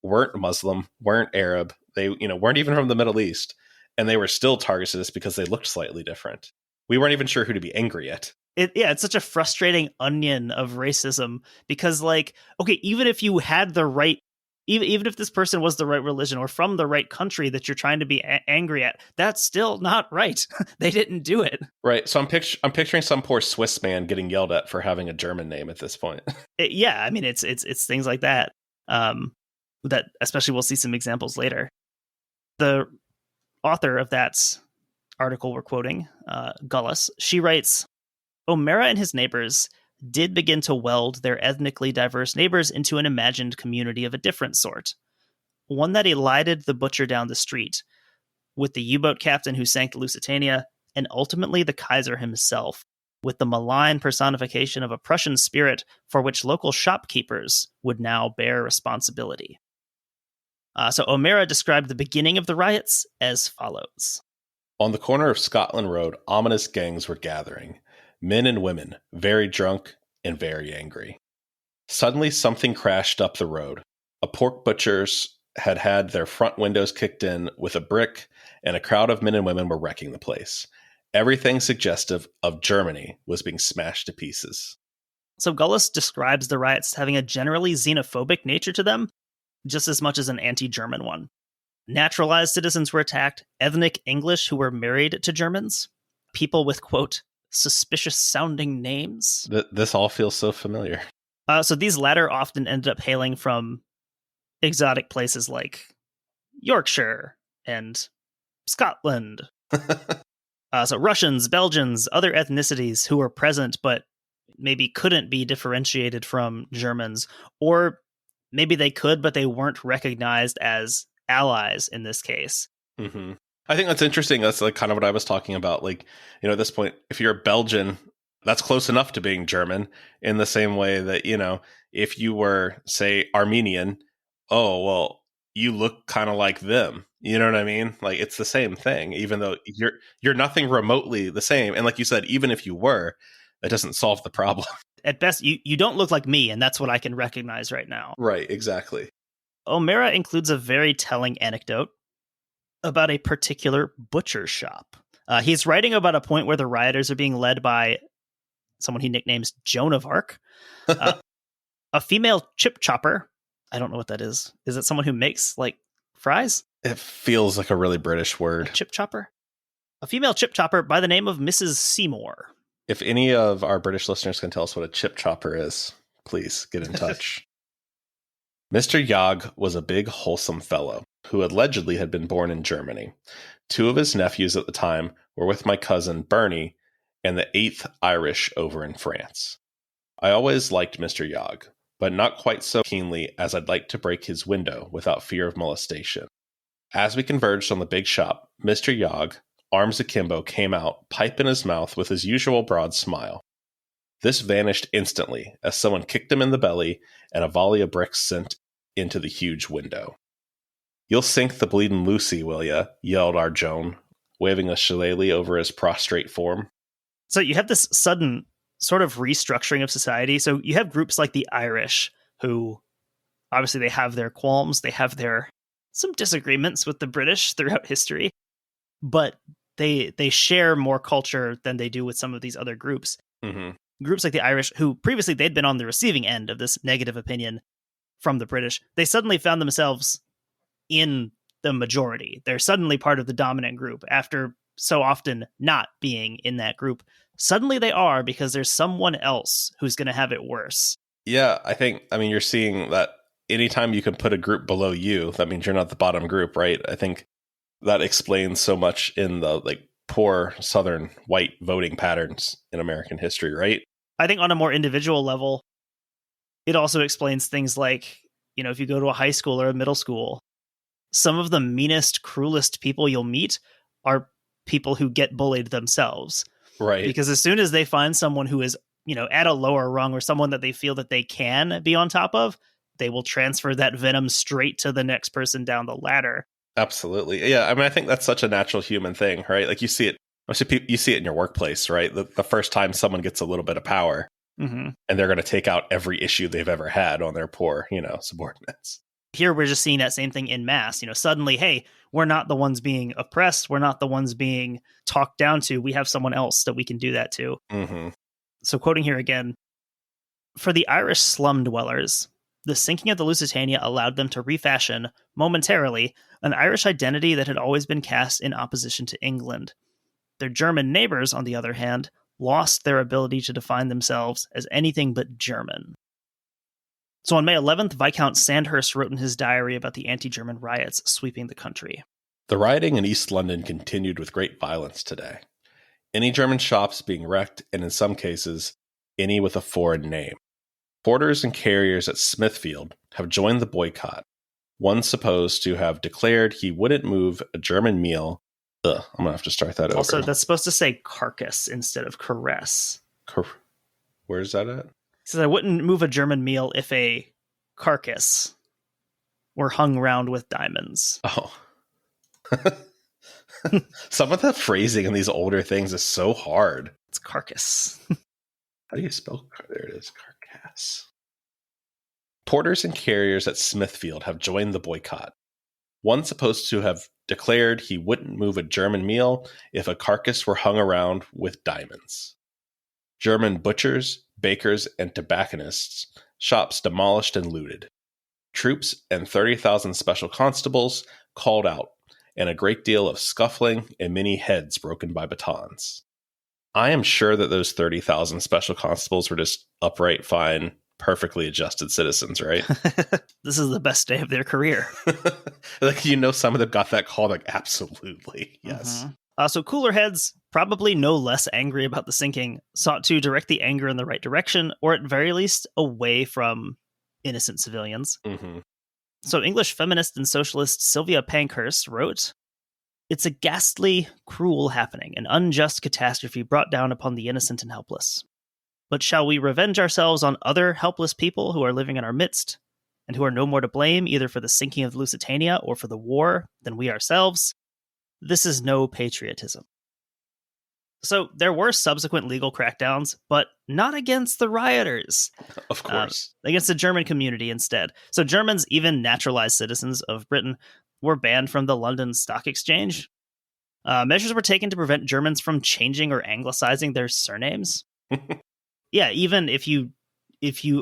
weren't Muslim, weren't Arab. They, weren't even from the Middle East. And they were still targeted because they looked slightly different. We weren't even sure who to be angry at. It's such a frustrating onion of racism because, like, okay, even if you had the right, even if this person was the right religion or from the right country that you're trying to be angry at, that's still not right. They didn't do it. Right. So I'm picturing some poor Swiss man getting yelled at for having a German name at this point. Yeah, I mean, it's things like that. That especially we'll see some examples later. The author of that article we're quoting, Gullace, she writes, O'Mara and his neighbors did begin to weld their ethnically diverse neighbors into an imagined community of a different sort. One that elided the butcher down the street, with the U-boat captain who sank the Lusitania, and ultimately the Kaiser himself, with the malign personification of a Prussian spirit for which local shopkeepers would now bear responsibility. So O'Mara described the beginning of the riots as follows. On the corner of Scotland Road, ominous gangs were gathering. Men and women, very drunk and very angry. Suddenly something crashed up the road. A pork butcher's had their front windows kicked in with a brick, and a crowd of men and women were wrecking the place. Everything suggestive of Germany was being smashed to pieces. So Gullace describes the riots having a generally xenophobic nature to them, just as much as an anti-German one. Naturalized citizens were attacked, ethnic English who were married to Germans, people with, quote, suspicious-sounding names. This all feels so familiar. So these latter often ended up hailing from exotic places like Yorkshire and Scotland. So Russians, Belgians, other ethnicities who were present but maybe couldn't be differentiated from Germans, or maybe they could, but they weren't recognized as allies in this case. Mm-hmm. I think that's interesting. That's like kind of what I was talking about. Like, at this point, if you're a Belgian, that's close enough to being German, in the same way that, if you were, say, Armenian, oh, well, you look kind of like them. You know what I mean? Like, it's the same thing, even though you're nothing remotely the same. And like you said, even if you were, that doesn't solve the problem. At best, you don't look like me, and that's what I can recognize right now. Right, exactly. O'Mara includes a very telling anecdote about a particular butcher shop. He's writing about a point where the rioters are being led by someone he nicknames Joan of Arc, a female chip chopper. I don't know what that is. Is it someone who makes, like, fries? It feels like a really British word. A chip chopper? A female chip chopper by the name of Mrs. Seymour. If any of our British listeners can tell us what a chip chopper is, please get in touch. Mr. Yog was a big, wholesome fellow who allegedly had been born in Germany. 2 of his nephews at the time were with my cousin Bernie and the 8th Irish over in France. I always liked Mr. Yog, but not quite so keenly as I'd like to break his window without fear of molestation. As we converged on the big shop, Mr. Yog, arms akimbo, came out, pipe in his mouth with his usual broad smile. This vanished instantly as someone kicked him in the belly and a volley of bricks sent into the huge window. "You'll sink the bleedin' Lucy, will ya?" yelled our Joan, waving a shillelagh over his prostrate form. So you have this sudden sort of restructuring of society. So you have groups like the Irish, who obviously they have their qualms, they have some disagreements with the British throughout history, but they share more culture than they do with some of these other groups. Mm-hmm. Groups like the Irish, who previously they'd been on the receiving end of this negative opinion from the British, they suddenly found themselves in the majority. They're suddenly part of the dominant group after so often not being in that group. Suddenly they are, because there's someone else who's going to have it worse. Yeah, I mean, you're seeing that anytime you can put a group below you, that means you're not the bottom group, right? I think that explains so much in the poor Southern white voting patterns in American history, right? I think on a more individual level, it also explains things like, if you go to a high school or a middle school, some of the meanest, cruelest people you'll meet are people who get bullied themselves. Right. Because as soon as they find someone who is, at a lower rung, or someone that they feel that they can be on top of, they will transfer that venom straight to the next person down the ladder. Absolutely. Yeah. I mean, I think that's such a natural human thing, right? Like you see it in your workplace, right? The first time someone gets a little bit of power, mm-hmm. and they're going to take out every issue they've ever had on their poor, subordinates. Here, we're just seeing that same thing in mass. Suddenly, hey, we're not the ones being oppressed. We're not the ones being talked down to. We have someone else that we can do that to. Mm-hmm. So quoting here again, "For the Irish slum dwellers, the sinking of the Lusitania allowed them to refashion, momentarily, an Irish identity that had always been cast in opposition to England. Their German neighbors, on the other hand, lost their ability to define themselves as anything but German." So on May 11th, Viscount Sandhurst wrote in his diary about the anti-German riots sweeping the country. "The rioting in East London continued with great violence today. Any German shops being wrecked, and in some cases, any with a foreign name. Porters and carriers at Smithfield have joined the boycott. One supposed to have declared he wouldn't move a German meal." I'm going to have to start that over. Also, that's supposed to say carcass instead of caress. Where's that at? He says, "I wouldn't move a German meal if a carcass were hung round with diamonds." Oh. Some of the phrasing in these older things is so hard. It's carcass. How do you spell? There it is. Carcass. "Porters and carriers at Smithfield have joined the boycott. One supposed to have declared he wouldn't move a German meal if a carcass were hung around with diamonds. German butchers, bakers, and tobacconists' shops demolished and looted. Troops and 30,000 special constables called out, and a great deal of scuffling and many heads broken by batons. I am sure that those 30,000 special constables were just upright, fine, perfectly adjusted citizens, right?" This is the best day of their career. Some of them got that call, absolutely, yes. Mm-hmm. So cooler heads, probably no less angry about the sinking, sought to direct the anger in the right direction, or at very least away from innocent civilians. Mm-hmm. So English feminist and socialist Sylvia Pankhurst wrote, "It's a ghastly, cruel happening, an unjust catastrophe brought down upon the innocent and helpless. But shall we revenge ourselves on other helpless people who are living in our midst, and who are no more to blame either for the sinking of Lusitania or for the war than we ourselves? This is no patriotism." So there were subsequent legal crackdowns, but not against the rioters. Of course. Against the German community instead. So Germans, even naturalized citizens of Britain, were banned from the London Stock Exchange. Measures were taken to prevent Germans from changing or anglicizing their surnames. Yeah, even if you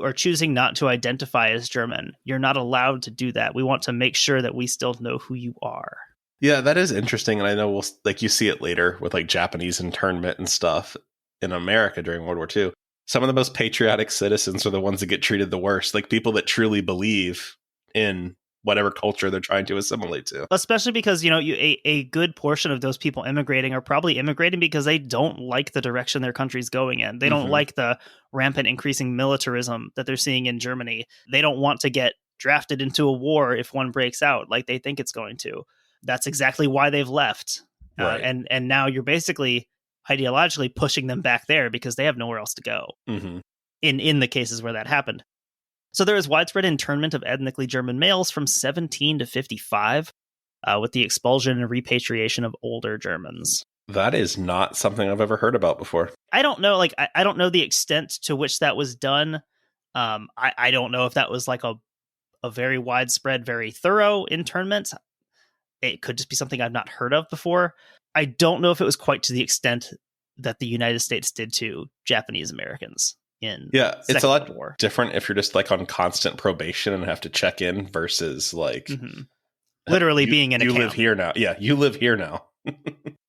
are choosing not to identify as German, you're not allowed to do that. We want to make sure that we still know who you are. Yeah, that is interesting. And I know you see it later with Japanese internment and stuff in America during World War II. Some of the most patriotic citizens are the ones that get treated the worst. People that truly believe in whatever culture they're trying to assimilate to. Especially because, a good portion of those people immigrating are probably immigrating because they don't like the direction their country's going in. They don't like the rampant increasing militarism that they're seeing in Germany. They don't want to get drafted into a war if one breaks out like they think it's going to. That's exactly why they've left. Right. And now you're basically ideologically pushing them back there because they have nowhere else to go. Mm-hmm. In the cases where that happened. So there was widespread internment of ethnically German males from 17 to 55, with the expulsion and repatriation of older Germans. That is not something I've ever heard about before. I don't know, I don't know the extent to which that was done. I don't know if that was like a very widespread, very thorough internment. It could just be something I've not heard of before. I don't know if it was quite to the extent that the United States did to Japanese Americans. It's a lot different if you're just like on constant probation and have to check in versus like literally being in a camp. You live here now. Yeah, you live here now.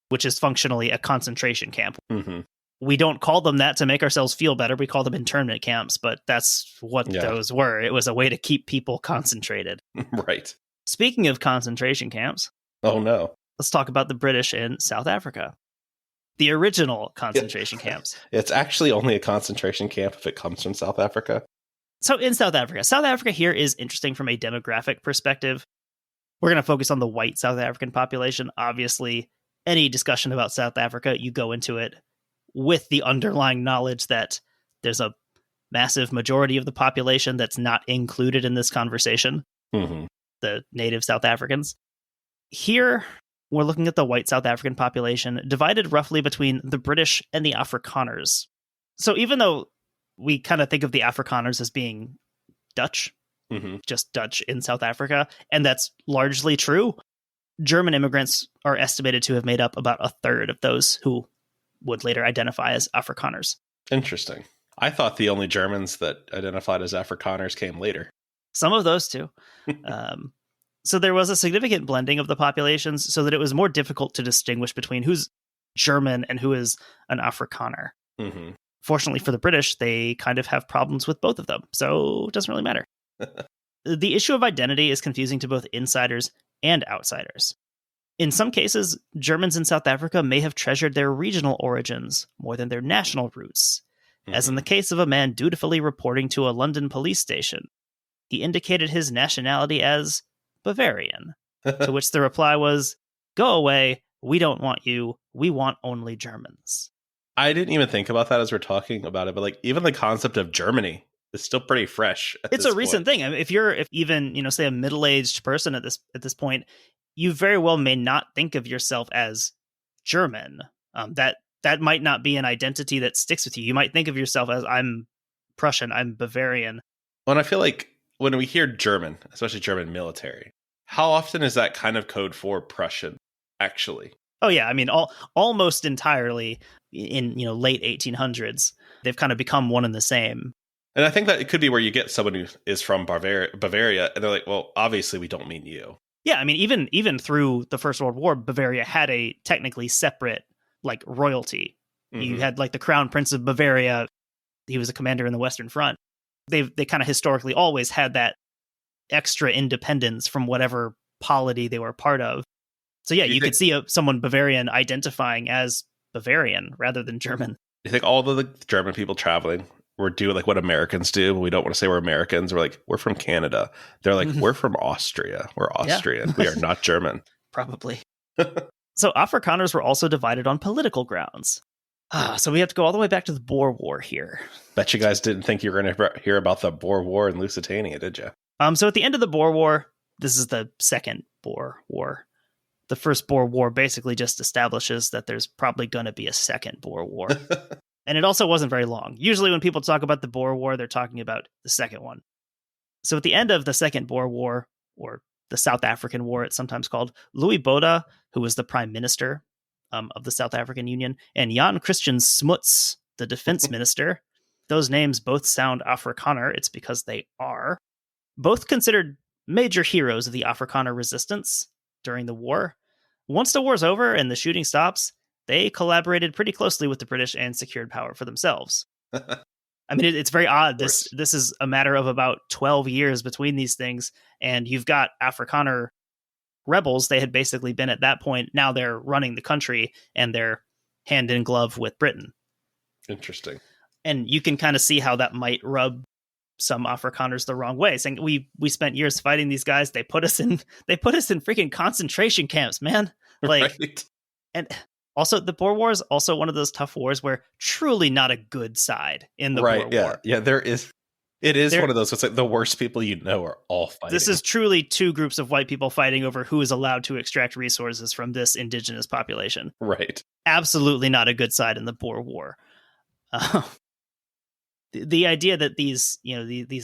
Which is functionally a concentration camp. Mm-hmm. We don't call them that to make ourselves feel better. We call them internment camps, but that's what those were. It was a way to keep people concentrated. Right. Speaking of concentration camps. Oh, no. Let's talk about the British in South Africa. The original concentration camps. It's actually only a concentration camp if it comes from South Africa. So in South Africa here is interesting from a demographic perspective. We're going to focus on the white South African population. Obviously, any discussion about South Africa, you go into it with the underlying knowledge that there's a massive majority of the population that's not included in this conversation. Mm-hmm. The native South Africans. Here, we're looking at the white South African population divided roughly between the British and the Afrikaners. So even though we kind of think of the Afrikaners as being Dutch, just Dutch in South Africa, and that's largely true, German immigrants are estimated to have made up about a third of those who would later identify as Afrikaners. Interesting. I thought the only Germans that identified as Afrikaners came later. Some of those too. So there was a significant blending of the populations so that it was more difficult to distinguish between who's German and who is an Afrikaner. Mm-hmm. Fortunately for the British, they kind of have problems with both of them, so it doesn't really matter. The issue of identity is confusing to both insiders and outsiders. In some cases, Germans in South Africa may have treasured their regional origins more than their national roots, as in the case of a man dutifully reporting to a London police station. He indicated his nationality as Bavarian, to which the reply was, "Go away, we don't want you, we want only Germans." I didn't even think about that as we're talking about it, but like even the concept of Germany is still pretty fresh. It's a recent thing. I mean, if even, say a middle-aged person at this point, you very well may not think of yourself as German. That might not be an identity that sticks with you. You might think of yourself as I'm Prussian, I'm Bavarian. Well, and I feel like when we hear German, especially German military, how often is that kind of code for Prussian, actually? Oh, yeah. I mean, almost entirely in late 1800s, they've kind of become one and the same. And I think that it could be where you get someone who is from Bavaria, and they're like, well, obviously we don't mean you. Yeah, I mean, even through the First World War, Bavaria had a technically separate, like, royalty. Mm-hmm. You had, like, the Crown Prince of Bavaria. He was a commander in the Western Front. They kind of historically always had that extra independence from whatever polity they were part of. So yeah, you could see someone Bavarian identifying as Bavarian rather than German. You think all of the German people traveling were doing like what Americans do? We don't want to say we're Americans. We're like, we're from Canada. They're like, we're from Austria. We're Austrian. Yeah. We are not German. Probably. So Afrikaners were also divided on political grounds. So we have to go all the way back to the Boer War here. Bet you guys didn't think you were going to hear about the Boer War in Lusitania, did you? So at the end of the Boer War, this is the second Boer War. The first Boer War basically just establishes that there's probably going to be a second Boer War. And it also wasn't very long. Usually when people talk about the Boer War, they're talking about the second one. So at the end of the second Boer War, or the South African War, it's sometimes called, Louis Botha, who was the prime minister of the South African Union, and Jan Christian Smuts, the defense minister. Those names both sound Afrikaner. It's because they are. Both considered major heroes of the Afrikaner resistance during the war. Once the war's over and the shooting stops, they collaborated pretty closely with the British and secured power for themselves. I mean, it's very odd. This is a matter of about 12 years between these things, and you've got Afrikaner rebels. They had basically been at that point. Now they're running the country, and they're hand in glove with Britain. Interesting. And you can kind of see how that might rub some Afrikaners the wrong way, saying we spent years fighting these guys. They put us in freaking concentration camps, man. Like, right. And Also, the Boer War is also one of those tough wars where truly not a good side in the Boer War. Yeah, there is. It is one of those. It's like the worst people you know are all fighting. This is truly two groups of white people fighting over who is allowed to extract resources from this indigenous population. Right. Absolutely not a good side in the Boer War. The idea that these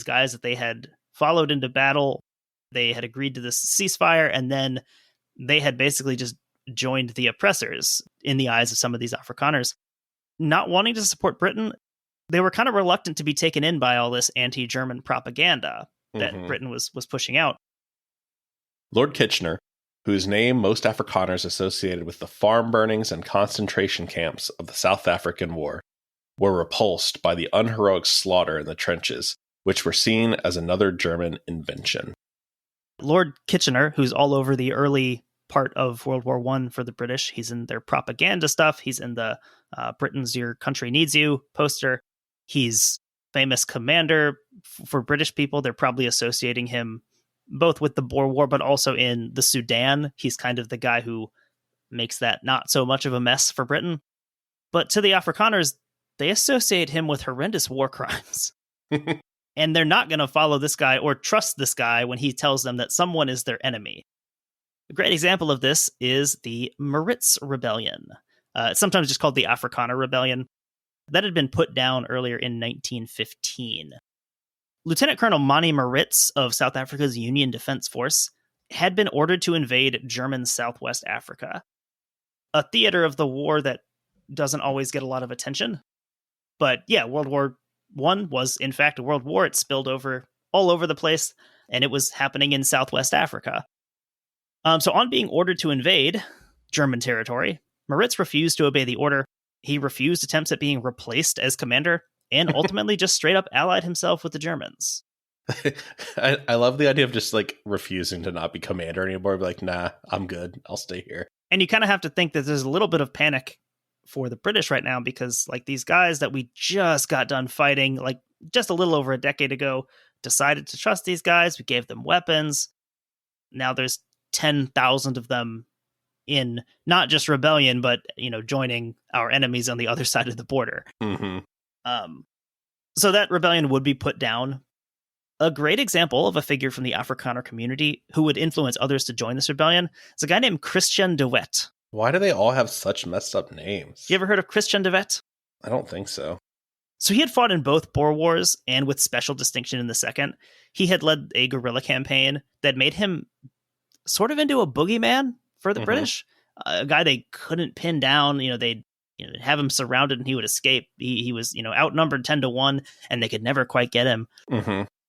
guys that they had followed into battle, they had agreed to this ceasefire, and then they had basically just joined the oppressors in the eyes of some of these Afrikaners. Not wanting to support Britain, they were kind of reluctant to be taken in by all this anti-German propaganda that Britain was pushing out. Lord Kitchener, whose name most Afrikaners associated with the farm burnings and concentration camps of the South African War, were repulsed by the unheroic slaughter in the trenches, which were seen as another German invention. Lord Kitchener, who's all over the early part of World War I for the British, he's in their propaganda stuff, he's in the Britain's Your Country Needs You poster, he's famous commander for British people. They're probably associating him both with the Boer War, but also in the Sudan. He's kind of the guy who makes that not so much of a mess for Britain. But to the Afrikaners, they associate him with horrendous war crimes. And they're not going to follow this guy or trust this guy when he tells them that someone is their enemy. A great example of this is the Maritz Rebellion. It's sometimes just called the Afrikaner Rebellion. That had been put down earlier in 1915. Lieutenant Colonel Mani Maritz of South Africa's Union Defense Force had been ordered to invade German Southwest Africa, a theater of the war that doesn't always get a lot of attention. But yeah, World War I was, in fact, a world war. It spilled over all over the place, and it was happening in Southwest Africa. So on being ordered to invade German territory, Maritz refused to obey the order. He refused attempts at being replaced as commander, and ultimately just straight up allied himself with the Germans. I love the idea of just like refusing to not be commander anymore. Be like, nah, I'm good. I'll stay here. And you kind of have to think that there's a little bit of panic for the British right now, because like these guys that we just got done fighting like just a little over a decade ago decided to trust these guys. We gave them weapons. Now there's 10,000 of them in not just rebellion, but joining our enemies on the other side of the border. So that rebellion would be put down. A great example of a figure from the Afrikaner community who would influence others to join this rebellion is a guy named Christian de Wet. Why do they all have such messed up names? You ever heard of Christian de Wet? I don't think so. So he had fought in both Boer Wars and with special distinction in the second. He had led a guerrilla campaign that made him sort of into a boogeyman for the British. A guy they couldn't pin down. They'd have him surrounded and he would escape. He was outnumbered 10-1, and they could never quite get him.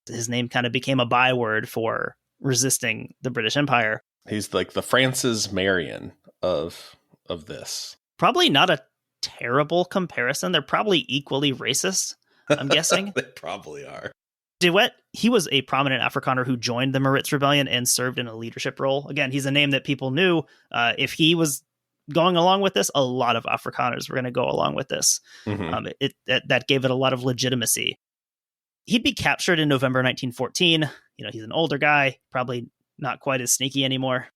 His name kind of became a byword for resisting the British Empire. He's like the Francis Marion of this. Probably not a terrible comparison. They're probably equally racist, I'm guessing. They probably are. De Wet, he was a prominent Afrikaner who joined the Maritz Rebellion and served in a leadership role. Again, he's a name that people knew. If he was going along with this, a lot of Afrikaners were going to go along with this. That gave it a lot of legitimacy. He'd be captured in November 1914. He's an older guy, probably not quite as sneaky anymore.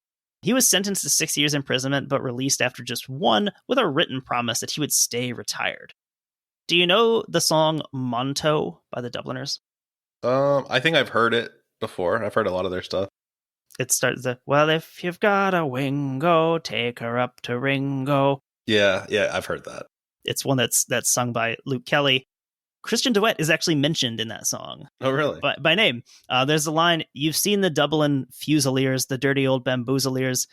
He was sentenced to 6 years imprisonment, but released after just one, with a written promise that he would stay retired. Do you know the song Monto by the Dubliners? I think I've heard it before. I've heard a lot of their stuff. It starts well, if you've got a wingo, take her up to Ringo. Yeah, I've heard that. It's one that's sung by Luke Kelly. Christian de Wet is actually mentioned in that song. Oh, really? By name. There's a line, "You've seen the Dublin Fusiliers, the dirty old bamboozliers.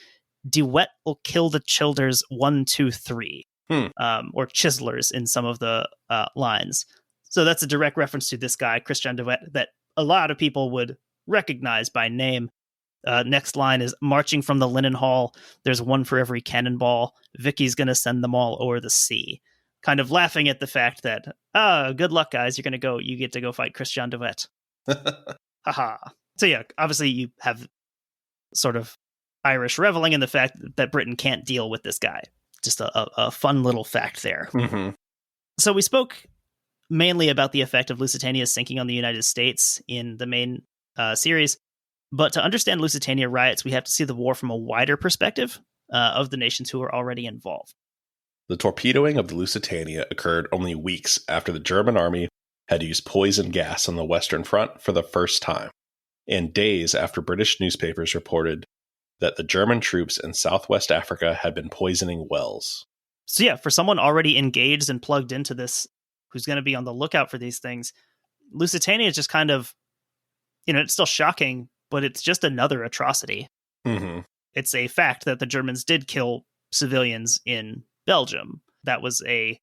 De Wet will kill the childers 1, 2, 3." Or chiselers in some of the lines. So that's a direct reference to this guy, Christian de Wet, that a lot of people would recognize by name. Next line is, "Marching from the linen hall, there's one for every cannonball. Vicky's going to send them all o'er the sea." Kind of laughing at the fact that, good luck, guys. You get to go fight Christian de Wet. Haha. So yeah, obviously you have sort of Irish reveling in the fact that Britain can't deal with this guy. Just a fun little fact there. So we spoke mainly about the effect of Lusitania's sinking on the United States in the main series. But to understand Lusitania riots, we have to see the war from a wider perspective of the nations who are already involved. The torpedoing of the Lusitania occurred only weeks after the German army had used poison gas on the Western Front for the first time, and days after British newspapers reported that the German troops in Southwest Africa had been poisoning wells. So yeah, for someone already engaged and plugged into this, who's going to be on the lookout for these things, Lusitania is just kind of, it's still shocking, but it's just another atrocity. Mm-hmm. It's a fact that the Germans did kill civilians in Belgium. That was a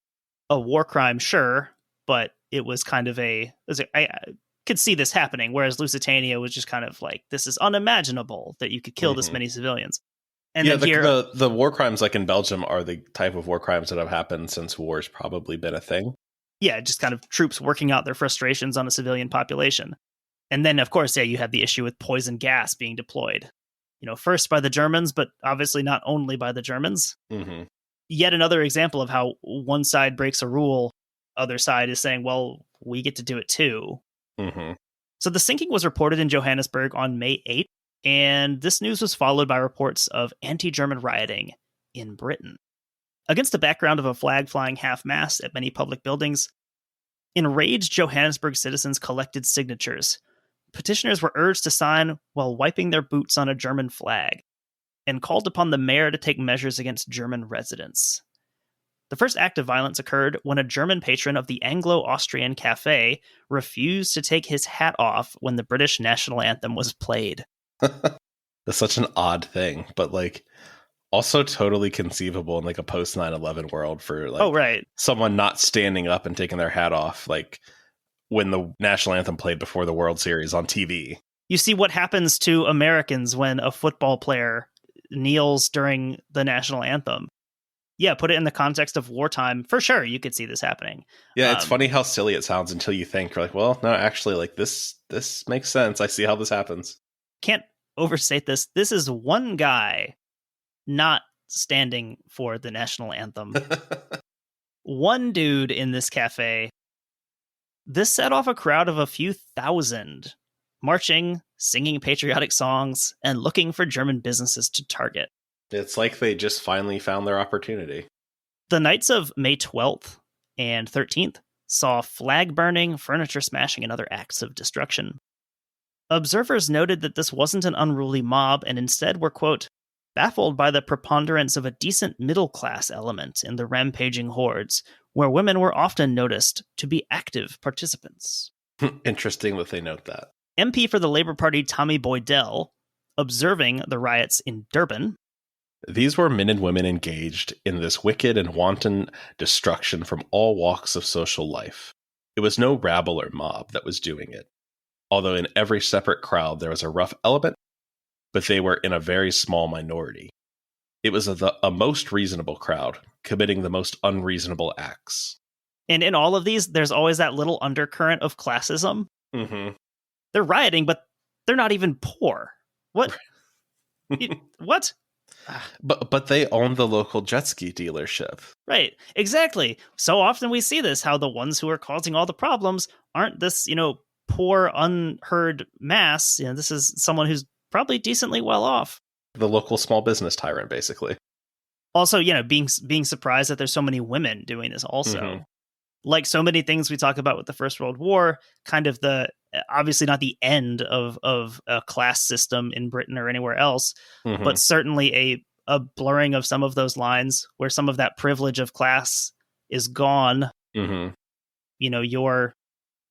war crime, sure, but it was kind of I could see this happening, whereas Lusitania was just kind of like, this is unimaginable that you could kill this many civilians. And yeah, then here, the war crimes like in Belgium are the type of war crimes that have happened since war's probably been a thing. Yeah, just kind of troops working out their frustrations on a civilian population. And then, of course, you have the issue with poison gas being deployed. First by the Germans, but obviously not only by the Germans. Mm-hmm. Yet another example of how one side breaks a rule, other side is saying, well, we get to do it too. Mm-hmm. So the sinking was reported in Johannesburg on May 8th, and this news was followed by reports of anti-German rioting in Britain. Against the background of a flag flying half-mast at many public buildings, enraged Johannesburg citizens collected signatures. Petitioners were urged to sign while wiping their boots on a German flag, and called upon the mayor to take measures against German residents. The first act of violence occurred when a German patron of the Anglo-Austrian cafe refused to take his hat off when the British national anthem was played. That's such an odd thing, but also totally conceivable in a post 9/11 world for someone not standing up and taking their hat off when the national anthem played before the World Series on TV. You see what happens to Americans when a football player kneels during the national anthem. Yeah, put it in the context of wartime. For sure, you could see this happening. Yeah, it's funny how silly it sounds until you think, you're like, well, no, actually, this makes sense. I see how this happens. Can't overstate this. This is one guy not standing for the national anthem. One dude in this cafe. This set off a crowd of a few thousand, marching, singing patriotic songs, and looking for German businesses to target. It's like they just finally found their opportunity. The nights of May 12th and 13th saw flag burning, furniture smashing, and other acts of destruction. Observers noted that this wasn't an unruly mob and instead were, quote, baffled by the preponderance of a decent middle-class element in the rampaging hordes, where women were often noticed to be active participants. Interesting that they note that. MP for the Labour Party Tommy Boydell, observing the riots in Durban. These were men and women engaged in this wicked and wanton destruction from all walks of social life. It was no rabble or mob that was doing it. Although in every separate crowd there was a rough element, but they were in a very small minority. It was a most reasonable crowd, committing the most unreasonable acts. And in all of these, there's always that little undercurrent of classism. Mm-hmm. They're rioting, but they're not even poor. What? What? But they own the local jet ski dealership. Right, exactly. So often we see this, how the ones who are causing all the problems aren't this, poor, unheard mass. This is someone who's probably decently well off. The local small business tyrant, basically. Also, being surprised that there's so many women doing this also. Mm-hmm. Like so many things we talk about with the First World War, kind of obviously not the end of a class system in Britain or anywhere else, mm-hmm. but certainly a blurring of some of those lines where some of that privilege of class is gone. Mm-hmm. Your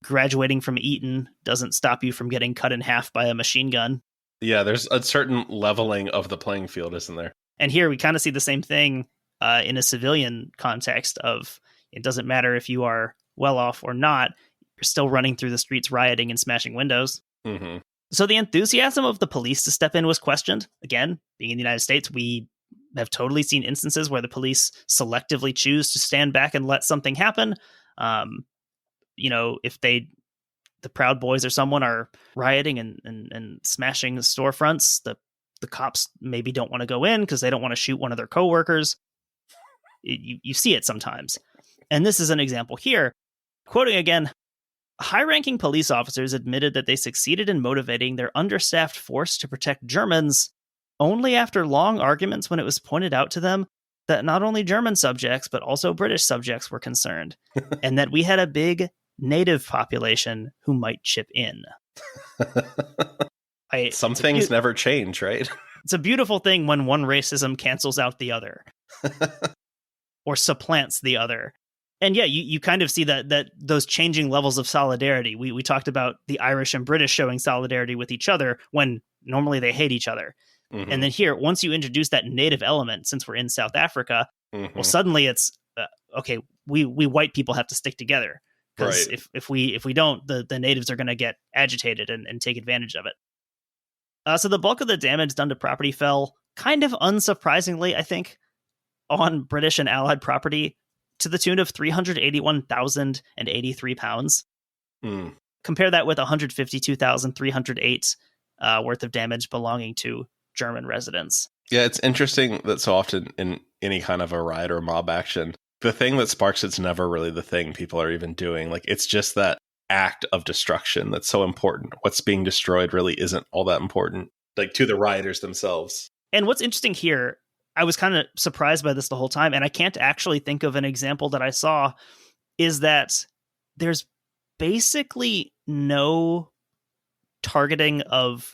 graduating from Eton doesn't stop you from getting cut in half by a machine gun. Yeah, there's a certain leveling of the playing field, isn't there? And here we kind of see the same thing in a civilian context of it doesn't matter if you are well off or not, you're still running through the streets rioting and smashing windows. Mm-hmm. So the enthusiasm of the police to step in was questioned. Again, being in the United States, we have totally seen instances where the police selectively choose to stand back and let something happen. If the Proud Boys or someone are rioting and smashing storefronts, the cops maybe don't want to go in because they don't want to shoot one of their coworkers. You see it sometimes. And this is an example here. Quoting again, high-ranking police officers admitted that they succeeded in motivating their understaffed force to protect Germans only after long arguments when it was pointed out to them that not only German subjects, but also British subjects were concerned, and that we had a big native population who might chip in. Some things never change, right? It's a beautiful thing when one racism cancels out the other or supplants the other. And yeah, you kind of see that those changing levels of solidarity. We talked about the Irish and British showing solidarity with each other when normally they hate each other. Mm-hmm. And then here, once you introduce that native element, since we're in South Africa, well, suddenly it's, okay, we white people have to stick together. Because if we don't, the natives are going to get agitated and take advantage of it. So the bulk of the damage done to property fell, kind of unsurprisingly, I think, on British and Allied property to the tune of 381,083 pounds. Compare that with 152,308 worth of damage belonging to German residents. Yeah, it's interesting that so often in any kind of a riot or mob action, the thing that sparks it's never really the thing people are even doing. Like, it's just that act of destruction that's so important. What's being destroyed really isn't all that important, like, to the rioters themselves. And what's interesting here, I was kind of surprised by this the whole time, and I can't actually think of an example that I saw, is that there's basically no targeting of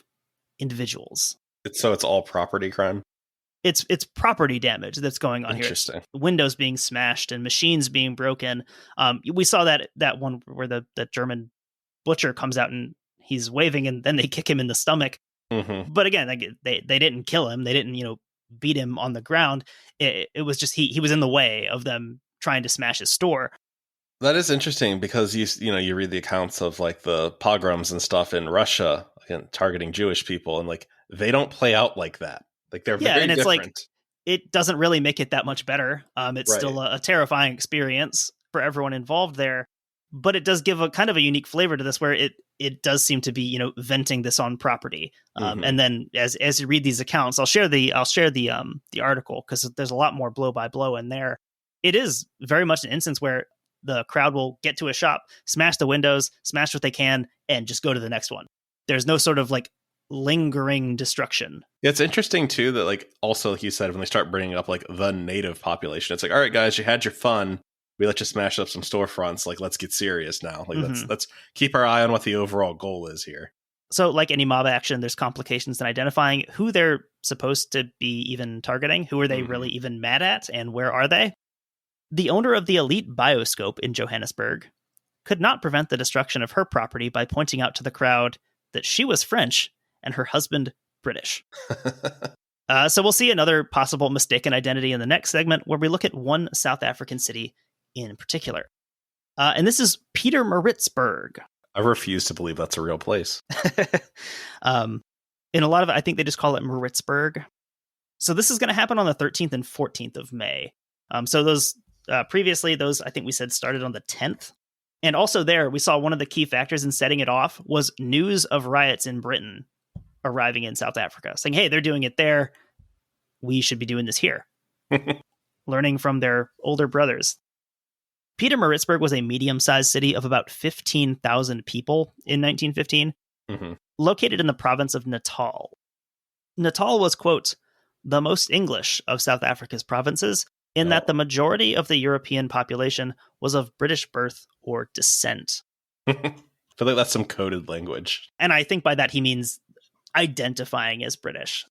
individuals. It's all property crime? It's property damage that's going on Interesting. here. Windows being smashed and machines being broken. We saw that one where the German butcher comes out and he's waving and then they kick him in the stomach. Mm-hmm. But again, like, they didn't kill him. They didn't, beat him on the ground. It was just he was in the way of them trying to smash his store. That is interesting because you read the accounts of like the pogroms and stuff in Russia, again, targeting Jewish people, and like they don't play out like that. Like, they're very and it's different. like, it doesn't really make it that much better. It's still a terrifying experience for everyone involved there, but it does give a kind of a unique flavor to this, where it does seem to be, venting this on property. And then as you read these accounts, I'll share the article, because there's a lot more blow by blow in there. It is very much an instance where the crowd will get to a shop, smash the windows, smash what they can, and just go to the next one. There's no sort of like lingering destruction. Yeah, it's interesting too that, like, also like you said, when they start bringing up like the native population, it's like, all right guys, you had your fun, we let you smash up some storefronts, like, let's get serious now. Like, let's keep our eye on what the overall goal is here. So like any mob action, there's complications in identifying who they're supposed to be even targeting, who are they really even mad at, and where are they. The owner of the elite bioscope in Johannesburg could not prevent the destruction of her property by pointing out to the crowd that she was French and her husband British. So we'll see another possible mistaken identity in the next segment, where we look at one South African city in particular. And this is Pietermaritzburg. I refuse to believe that's a real place. In a lot of it, I think they just call it Maritzburg. So this is going to happen on the 13th and 14th of May. So those previously, those I think we said started on the 10th. And also there, we saw one of the key factors in setting it off was news of riots in Britain arriving in South Africa, saying, hey, they're doing it there. We should be doing this here. Learning from their older brothers. Pietermaritzburg was a medium-sized city of about 15,000 people in 1915, located in the province of Natal. Natal was, quote, the most English of South Africa's provinces, in that the majority of the European population was of British birth or descent. I feel like that's some coded language. And I think by that he means identifying as British.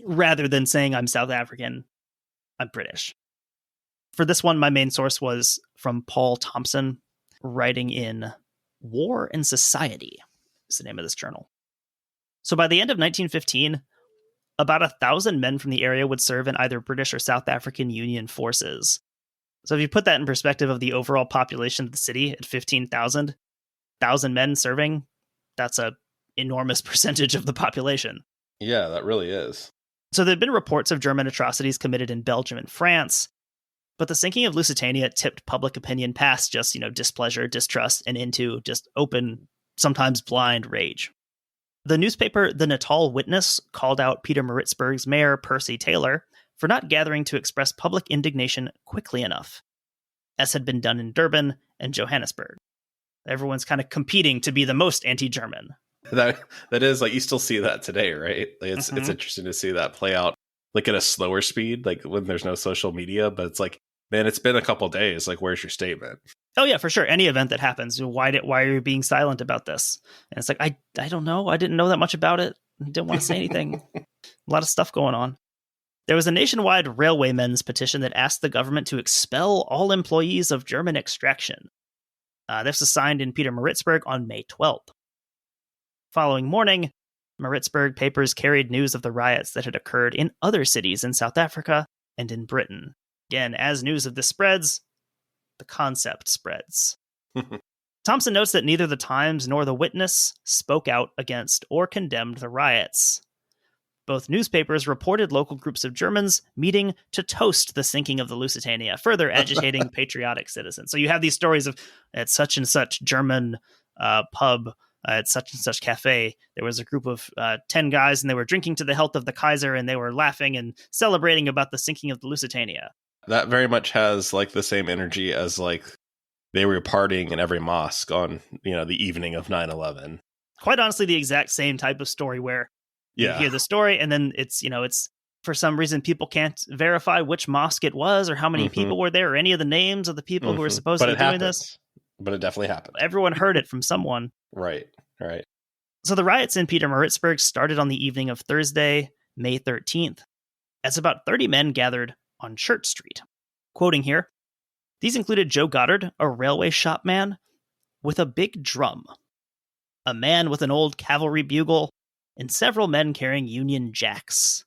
Rather than saying I'm South African, I'm British. For this one, my main source was from Paul Thompson, writing in War and Society, is the name of this journal. So by the end of 1915, about 1,000 men from the area would serve in either British or South African Union forces. So if you put that in perspective of the overall population of the city at 15,000, 1,000 men serving, that's a enormous percentage of the population. Yeah, that really is. So there had been reports of German atrocities committed in Belgium and France, but the sinking of Lusitania tipped public opinion past just, displeasure, distrust, and into just open, sometimes blind rage. The newspaper The Natal Witness called out Pietermaritzburg's mayor, Percy Taylor, for not gathering to express public indignation quickly enough, as had been done in Durban and Johannesburg. Everyone's kind of competing to be the most anti-German. That is, like, you still see that today, right? Like, it's interesting to see that play out like at a slower speed, like when there's no social media. But it's like, man, it's been a couple days. Like, where's your statement? Oh yeah, for sure. Any event that happens, why are you being silent about this? And it's like, I don't know. I didn't know that much about it. I didn't want to say anything. A lot of stuff going on. There was a nationwide railwaymen's petition that asked the government to expel all employees of German extraction. This was signed in Pietermaritzburg on May 12th. Following morning, Maritzburg papers carried news of the riots that had occurred in other cities in South Africa and in Britain. Again, as news of this spreads, the concept spreads. Thompson notes that neither the Times nor the Witness spoke out against or condemned the riots. Both newspapers reported local groups of Germans meeting to toast the sinking of the Lusitania, further agitating patriotic citizens. So you have these stories of at such and such German pub, at such and such cafe, there was a group of 10 guys, and they were drinking to the health of the Kaiser, and they were laughing and celebrating about the sinking of the Lusitania. That very much has like the same energy as like they were partying in every mosque on, the evening of 9/11. Quite honestly, the exact same type of story where you hear the story, and then it's for some reason people can't verify which mosque it was or how many people were there or any of the names of the people who were supposed to be doing this. But it definitely happened. Everyone heard it from someone. Right. So the riots in Pietermaritzburg started on the evening of Thursday, May 13th, as about 30 men gathered on Church Street. Quoting here, these included Joe Goddard, a railway shopman, with a big drum, a man with an old cavalry bugle, and several men carrying Union Jacks.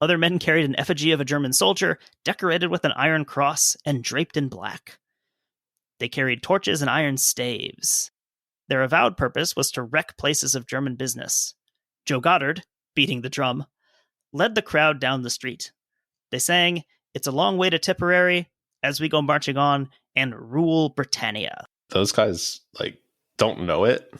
Other men carried an effigy of a German soldier, decorated with an iron cross and draped in black. They carried torches and iron staves. Their avowed purpose was to wreck places of German business. Joe Goddard, beating the drum, led the crowd down the street. They sang, "It's a long way to Tipperary, as we go marching on, and rule Britannia." Those guys, don't know it,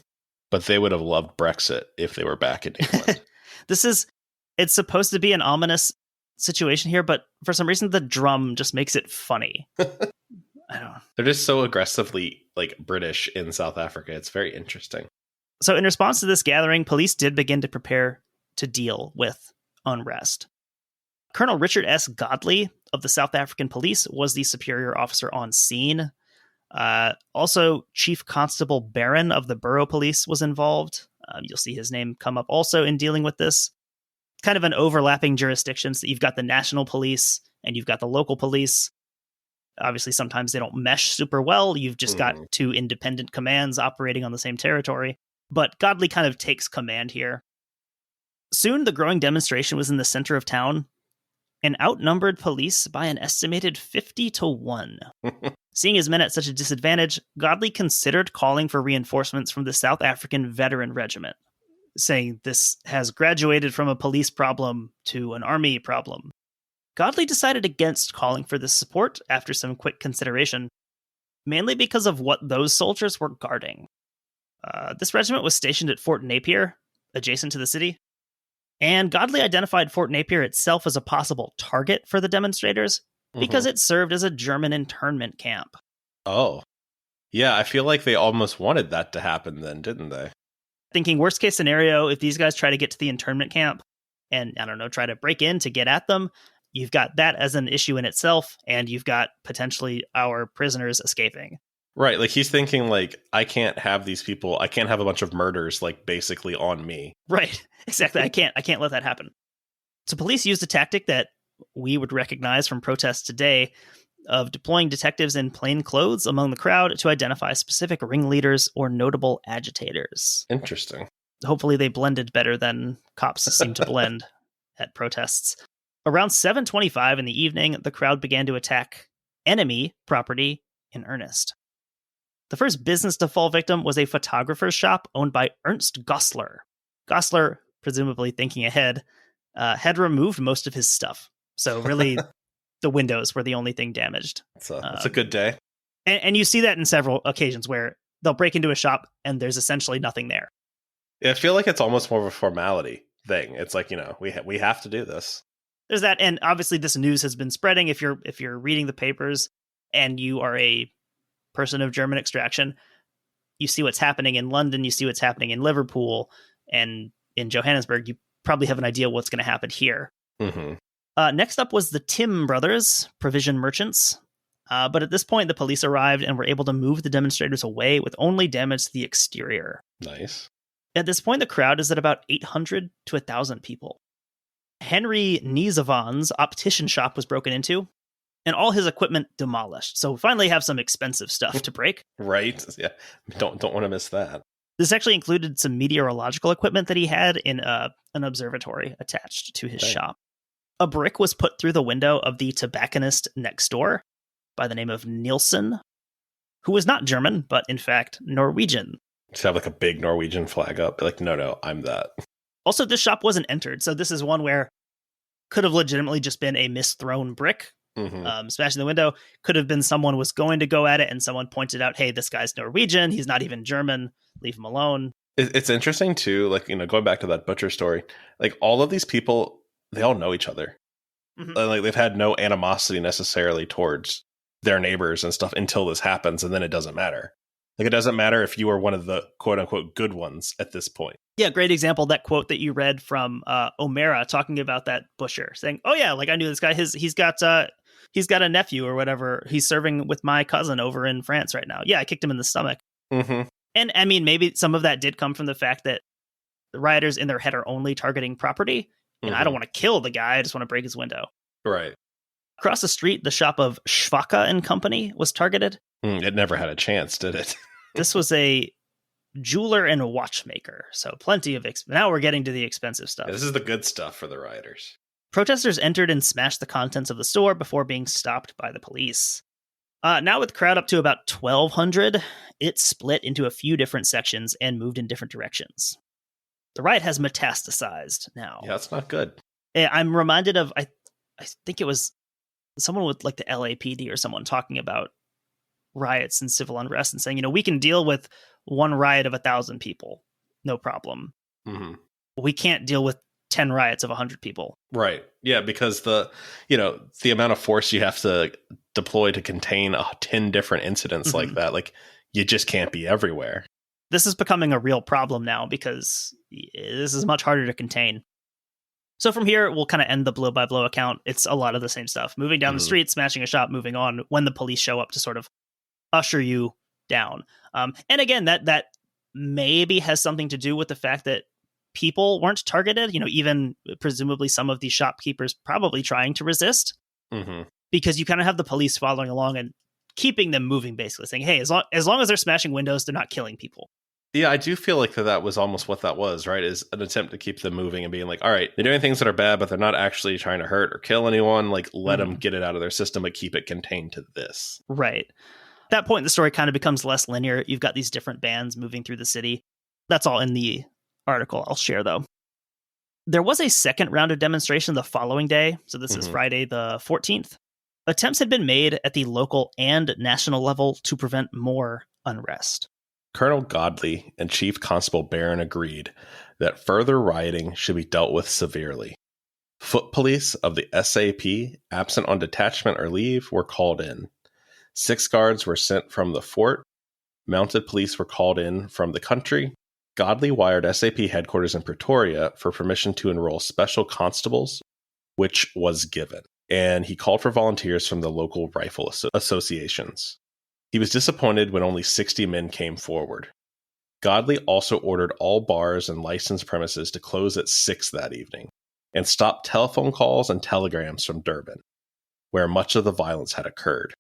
but they would have loved Brexit if they were back in England. It's supposed to be an ominous situation here, but for some reason the drum just makes it funny. I don't know. They're just so aggressively British in South Africa. It's very interesting. So in response to this gathering, police did begin to prepare to deal with unrest. Colonel Richard S. Godley of the South African Police was the superior officer on scene. Also, Chief Constable Barron of the Borough Police was involved. You'll see his name come up also in dealing with this. Kind of an overlapping jurisdiction. So you've got the national police and you've got the local police. Obviously, sometimes they don't mesh super well. You've just got two independent commands operating on the same territory. But Godley kind of takes command here. Soon, the growing demonstration was in the center of town and outnumbered police by an estimated 50-1. Seeing his men at such a disadvantage, Godley considered calling for reinforcements from the South African Veteran Regiment, saying this has graduated from a police problem to an army problem. Godley decided against calling for this support after some quick consideration, mainly because of what those soldiers were guarding. This regiment was stationed at Fort Napier, adjacent to the city, and Godley identified Fort Napier itself as a possible target for the demonstrators because it served as a German internment camp. Oh. Yeah, I feel like they almost wanted that to happen then, didn't they? Thinking worst case scenario, if these guys try to get to the internment camp and, try to break in to get at them, you've got that as an issue in itself, and you've got potentially our prisoners escaping. Right, he's thinking I can't have these people, I can't have a bunch of murders basically on me. Right, exactly. I can't let that happen. So police used a tactic that we would recognize from protests today of deploying detectives in plain clothes among the crowd to identify specific ringleaders or notable agitators. Interesting. Hopefully they blended better than cops seem to blend at protests. Around 7:25 in the evening, the crowd began to attack enemy property in earnest. The first business to fall victim was a photographer's shop owned by Ernst Goslar. Goslar, presumably thinking ahead, had removed most of his stuff. So really, the windows were the only thing damaged. That's a good day. And you see that in several occasions where they'll break into a shop and there's essentially nothing there. Yeah, I feel like it's almost more of a formality thing. It's we have to do this. There's that, and obviously this news has been spreading. If you're reading the papers and you are a person of German extraction, you see what's happening in London, you see what's happening in Liverpool, and in Johannesburg, you probably have an idea what's going to happen here. Mm-hmm. Next up was the Tim brothers, provision merchants. But at this point, the police arrived and were able to move the demonstrators away with only damage to the exterior. Nice. At this point, the crowd is at about 800 to 1,000 people. Henry Nizavan's optician shop was broken into, and all his equipment demolished. So we finally have some expensive stuff to break. Right? Yeah. Don't want to miss that. This actually included some meteorological equipment that he had in an observatory attached to his shop. A brick was put through the window of the tobacconist next door by the name of Nielsen, who was not German, but in fact Norwegian. Just have like a big Norwegian flag up. Like, no, I'm that. Also, this shop wasn't entered, so this is one where could have legitimately just been a misthrown brick. Smashing the window. Could have been someone was going to go at it and someone pointed out, hey, this guy's Norwegian, he's not even German, leave him alone. It's interesting too, like, going back to that butcher story, like all of these people, they all know each other. Like they've had no animosity necessarily towards their neighbors and stuff until this happens, and then it doesn't matter. Like, it doesn't matter if you are one of the quote unquote good ones at this point. Yeah, great example. That quote that you read from O'Mara talking about that butcher saying, "Oh yeah, like I knew this guy. He's got a nephew or whatever. He's serving with my cousin over in France right now. Yeah, I kicked him in the stomach." And I mean, maybe some of that did come from the fact that the rioters in their head are only targeting property. And I don't want to kill the guy. I just want to break his window. Right. Across the street, the shop of Schwacka and Company was targeted. It never had a chance, did it? This was a jeweler and a watchmaker. So plenty of now we're getting to the expensive stuff. Yeah, this is the good stuff for the rioters. Protesters entered and smashed the contents of the store before being stopped by the police. Now with the crowd up to about 1,200, it split into a few different sections and moved in different directions. The riot has metastasized now. Yeah, that's not good. I'm reminded of, I think it was someone with like the LAPD or someone talking about riots and civil unrest and saying, we can deal with one riot of 1,000 people. No problem. We can't deal with 10 riots of 100 people. Right. Yeah, because the amount of force you have to deploy to contain 10 different incidents like that, like you just can't be everywhere. This is becoming a real problem now because this is much harder to contain. So from here, we'll kind of end the blow-by-blow account. It's a lot of the same stuff. Moving down the street, smashing a shop, moving on when the police show up to sort of usher you down. And again, that maybe has something to do with the fact that people weren't targeted. Even presumably some of these shopkeepers probably trying to resist. Because you kind of have the police following along and keeping them moving, basically saying, hey, as long as they're smashing windows, they're not killing people. Yeah, I do feel like that was almost what that was, right? Is an attempt to keep them moving and being like, all right, they're doing things that are bad, but they're not actually trying to hurt or kill anyone. Like, let them get it out of their system, but keep it contained to this. Right. At that point, the story kind of becomes less linear. You've got these different bands moving through the city. That's all in the article I'll share, though. There was a second round of demonstration the following day. So this is Friday the 14th. Attempts had been made at the local and national level to prevent more unrest. Colonel Godley and Chief Constable Barron agreed that further rioting should be dealt with severely. Foot police of the SAP, absent on detachment or leave, were called in. 6 guards were sent from the fort. Mounted police were called in from the country. Godley wired SAP headquarters in Pretoria for permission to enroll special constables, which was given. And he called for volunteers from the local rifle associations. He was disappointed when only 60 men came forward. Godley also ordered all bars and licensed premises to close at 6 that evening, and stopped telephone calls and telegrams from Durban, where much of the violence had occurred.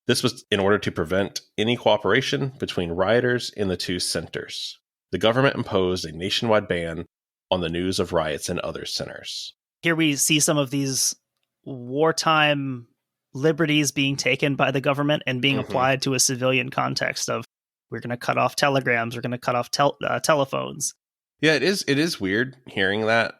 This was in order to prevent any cooperation between rioters in the two centers. The government imposed a nationwide ban on the news of riots in other centers. Here we see some of these wartime liberties being taken by the government and being applied to a civilian context of, we're going to cut off telegrams, we're going to cut off telephones. Yeah, it is weird hearing that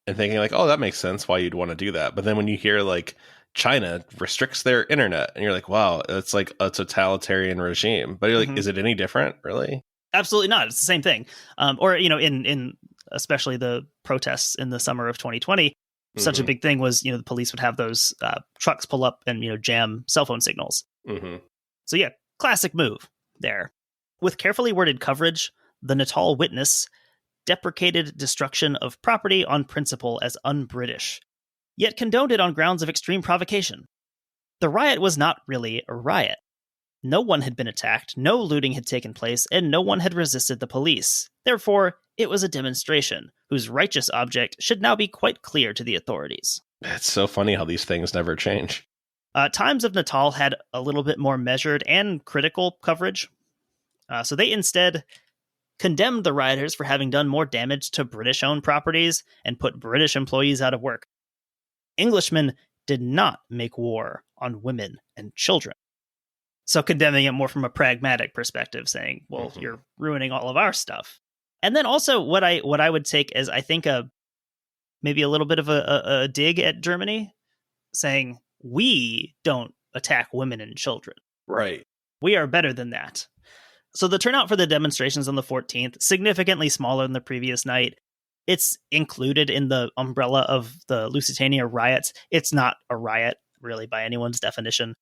and thinking like, oh, that makes sense why you'd want to do that. But then when you hear like China restricts their internet and you're like, wow, it's like a totalitarian regime. But you're like, is it any different, really? Absolutely not. It's the same thing. Or, in especially the protests in the summer of 2020, such a big thing was, the police would have those trucks pull up and, jam cell phone signals. So yeah, classic move there. With carefully worded coverage, the Natal Witness deprecated destruction of property on principle as un-British. yet condoned it on grounds of extreme provocation. The riot was not really a riot. No one had been attacked, no looting had taken place, and no one had resisted the police. Therefore, it was a demonstration, whose righteous object should now be quite clear to the authorities. It's so funny how these things never change. Times of Natal had a little bit more measured and critical coverage. So they instead condemned the rioters for having done more damage to British-owned properties and put British employees out of work. Englishmen did not make war on women and children. So condemning it more from a pragmatic perspective, saying, well, you're ruining all of our stuff. And then also what I would take as, I think, maybe a little bit of a dig at Germany, saying, we don't attack women and children. Right. We are better than that. So the turnout for the demonstrations on the 14th, significantly smaller than the previous night. It's included in the umbrella of the Lusitania riots. It's not a riot, really, by anyone's definition.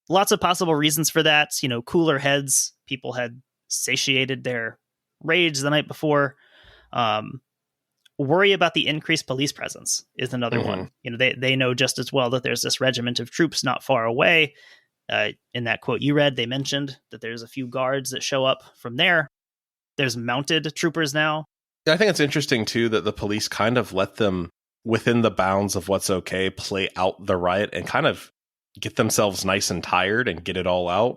Lots of possible reasons for that. Cooler heads. People had satiated their rage the night before. Worry about the increased police presence is another one. They know just as well that there's this regiment of troops not far away. In that quote you read, they mentioned that there's a few guards that show up from there. There's mounted troopers now. I think it's interesting, too, that the police kind of let them, within the bounds of what's okay, play out the riot and kind of get themselves nice and tired and get it all out.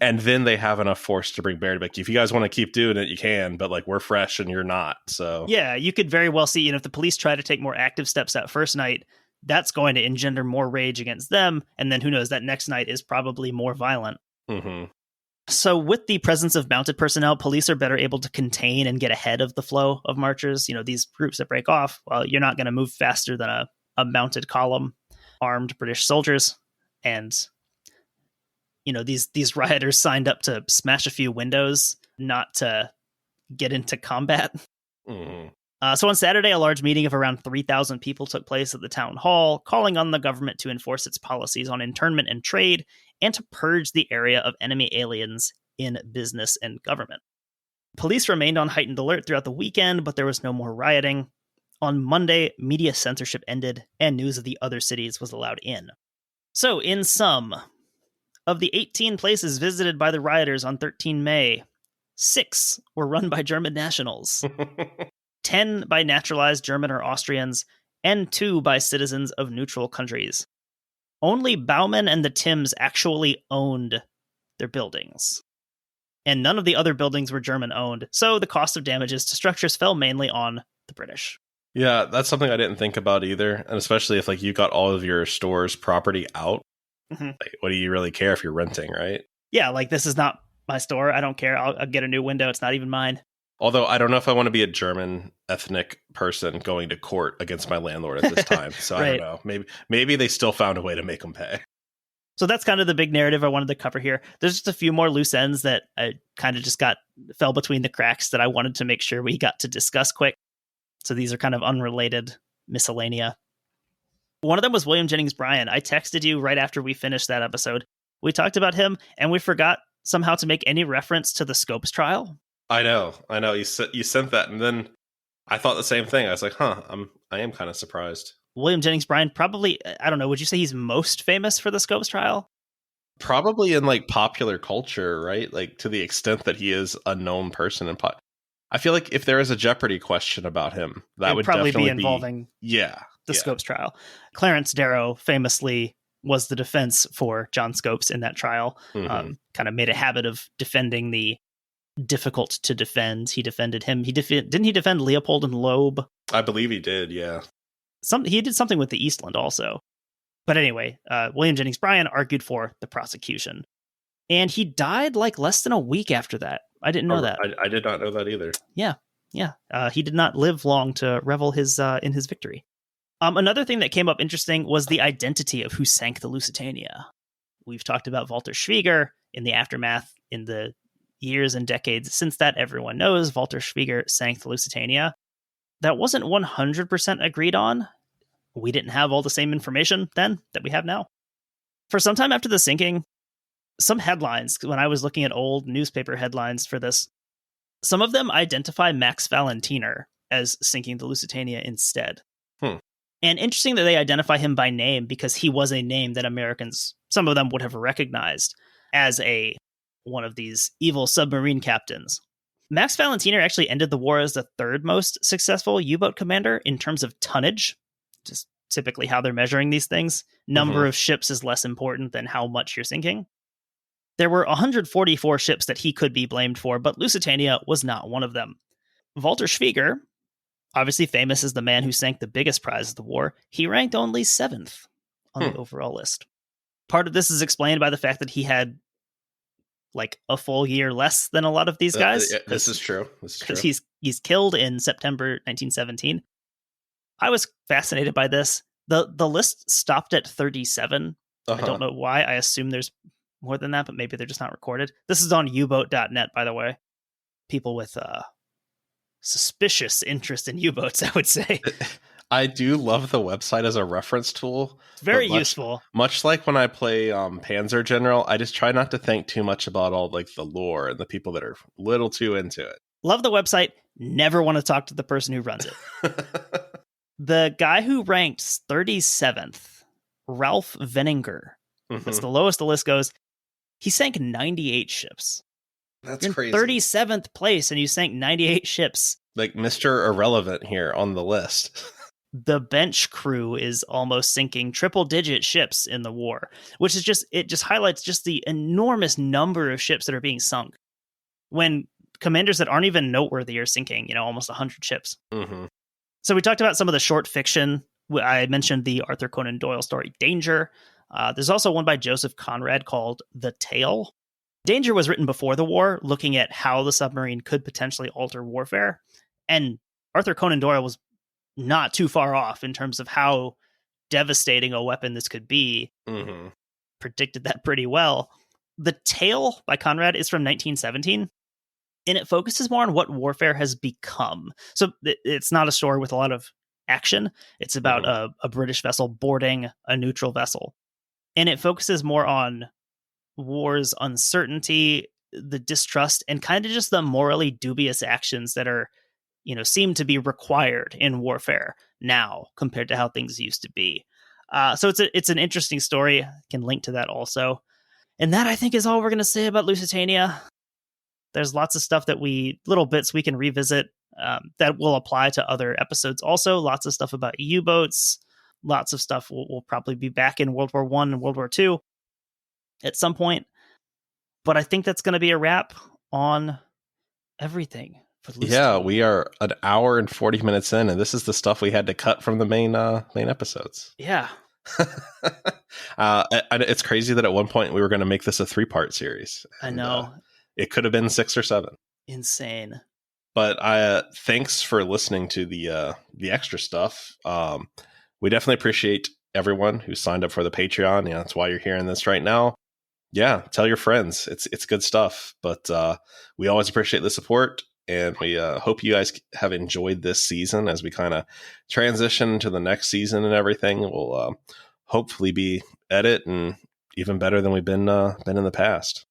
And then they have enough force to bring Barry back. If you guys want to keep doing it, you can, but we're fresh and you're not. So yeah, you could very well see, if the police try to take more active steps that first night, that's going to engender more rage against them. And then who knows, that next night is probably more violent. So with the presence of mounted personnel, police are better able to contain and get ahead of the flow of marchers. These groups that break off, well, you're not going to move faster than a mounted column, armed British soldiers. And these rioters signed up to smash a few windows, not to get into combat. So on Saturday, a large meeting of around 3,000 people took place at the town hall, calling on the government to enforce its policies on internment and trade, and to purge the area of enemy aliens in business and government. Police remained on heightened alert throughout the weekend, but there was no more rioting. On Monday, media censorship ended, and news of the other cities was allowed in. So, in sum, of the 18 places visited by the rioters on 13 May, 6 were run by German nationals, 10 by naturalized German or Austrians, and 2 by citizens of neutral countries. Only Baumann and the Tims actually owned their buildings. And none of the other buildings were German-owned, so the cost of damages to structures fell mainly on the British. Yeah, that's something I didn't think about either, and especially if you got all of your store's property out. What do you really care if you're renting, right? Yeah, this is not my store. I don't care. I'll get a new window. It's not even mine. Although I don't know if I want to be a German ethnic person going to court against my landlord at this time. So right. I don't know. Maybe they still found a way to make them pay. So that's kind of the big narrative I wanted to cover here. There's just a few more loose ends that I kind of just fell between the cracks that I wanted to make sure we got to discuss quick. So these are kind of unrelated miscellanea. One of them was William Jennings Bryan. I texted you right after we finished that episode. We talked about him, and we forgot somehow to make any reference to the Scopes trial. I know. You sent that, and then I thought the same thing. I was like, I am kind of surprised. William Jennings Bryan, probably, I don't know, would you say he's most famous for the Scopes trial? Probably in popular culture, right? To the extent that he is a known person in I feel like if there is a Jeopardy question about him, that would probably definitely be involving the Scopes trial. Clarence Darrow famously was the defense for John Scopes in that trial. Kind of made a habit of defending the difficult to defend. He defended him. Didn't he defend Leopold and Loeb? I believe he did, yeah. He did something with the Eastland also. But anyway, William Jennings Bryan argued for the prosecution. And he died less than a week after that. I didn't know that. I did not know that either. Yeah. He did not live long to revel in his victory. Another thing that came up interesting was the identity of who sank the Lusitania. We've talked about Walter Schwieger in the aftermath in the years and decades since that. Everyone knows Walter Schwieger sank the Lusitania. That wasn't 100% agreed on. We didn't have all the same information then that we have now. For some time after the sinking, some headlines, when I was looking at old newspaper headlines for this, some of them identify Max Valentiner as sinking the Lusitania instead. And interesting that they identify him by name because he was a name that Americans, some of them would have recognized as one of these evil submarine captains. Max Valentiner actually ended the war as the third most successful U-boat commander in terms of tonnage, just typically how they're measuring these things. Number of ships is less important than how much you're sinking. There were 144 ships that he could be blamed for, but Lusitania was not one of them. Walter Schwieger, obviously famous as the man who sank the biggest prize of the war, he ranked only 7th on the overall list. Part of this is explained by the fact that he had like a full year less than a lot of these guys. This is true. Because he's killed in September 1917. I was fascinated by this. The list stopped at 37. I don't know why. I assume there's more than that, but maybe they're just not recorded. This is on uboat.net, by the way. People with suspicious interest in U-boats, I would say. I do love the website as a reference tool. It's very useful. Much like when I play Panzer General, I just try not to think too much about all like the lore and the people that are a little too into it. Love the website. Never want to talk to the person who runs it. The guy who ranked 37th, Ralph Veninger, that's the lowest the list goes. He sank 98 ships. That's You're crazy. 37th place and you sank 98 ships. Like Mr. Irrelevant here on the list. The bench crew is almost sinking triple-digit ships in the war, which is it just highlights just the enormous number of ships that are being sunk. When commanders that aren't even noteworthy are sinking, almost 100 ships. So we talked about some of the short fiction. I mentioned the Arthur Conan Doyle story, Danger. There's also one by Joseph Conrad called The Tale. Danger was written before the war, looking at how the submarine could potentially alter warfare. And Arthur Conan Doyle was not too far off in terms of how devastating a weapon this could be. Predicted that pretty well. The Tale by Conrad is from 1917, and it focuses more on what warfare has become. So it's not a story with a lot of action. It's about a British vessel boarding a neutral vessel. And it focuses more on war's uncertainty, the distrust, and kind of just the morally dubious actions that are, seem to be required in warfare now compared to how things used to be. So it's an interesting story. I can link to that also. And that, I think, is all we're going to say about Lusitania. There's lots of stuff little bits we can revisit that will apply to other episodes. Also, lots of stuff about U-boats. Lots of stuff will probably be back in World War I and World War II at some point. But I think that's going to be a wrap on everything. Yeah, we are an hour and 40 minutes in, and this is the stuff we had to cut from the main episodes. Yeah. It's crazy that at one point we were going to make this a 3-part series. I know. It could have been 6 or 7. Insane. But thanks for listening to the extra stuff. We definitely appreciate everyone who signed up for the Patreon. That's why you're hearing this right now. Yeah, tell your friends. It's good stuff. But we always appreciate the support. And we hope you guys have enjoyed this season as we kind of transition to the next season and everything. We'll hopefully be at it and even better than we've been in the past.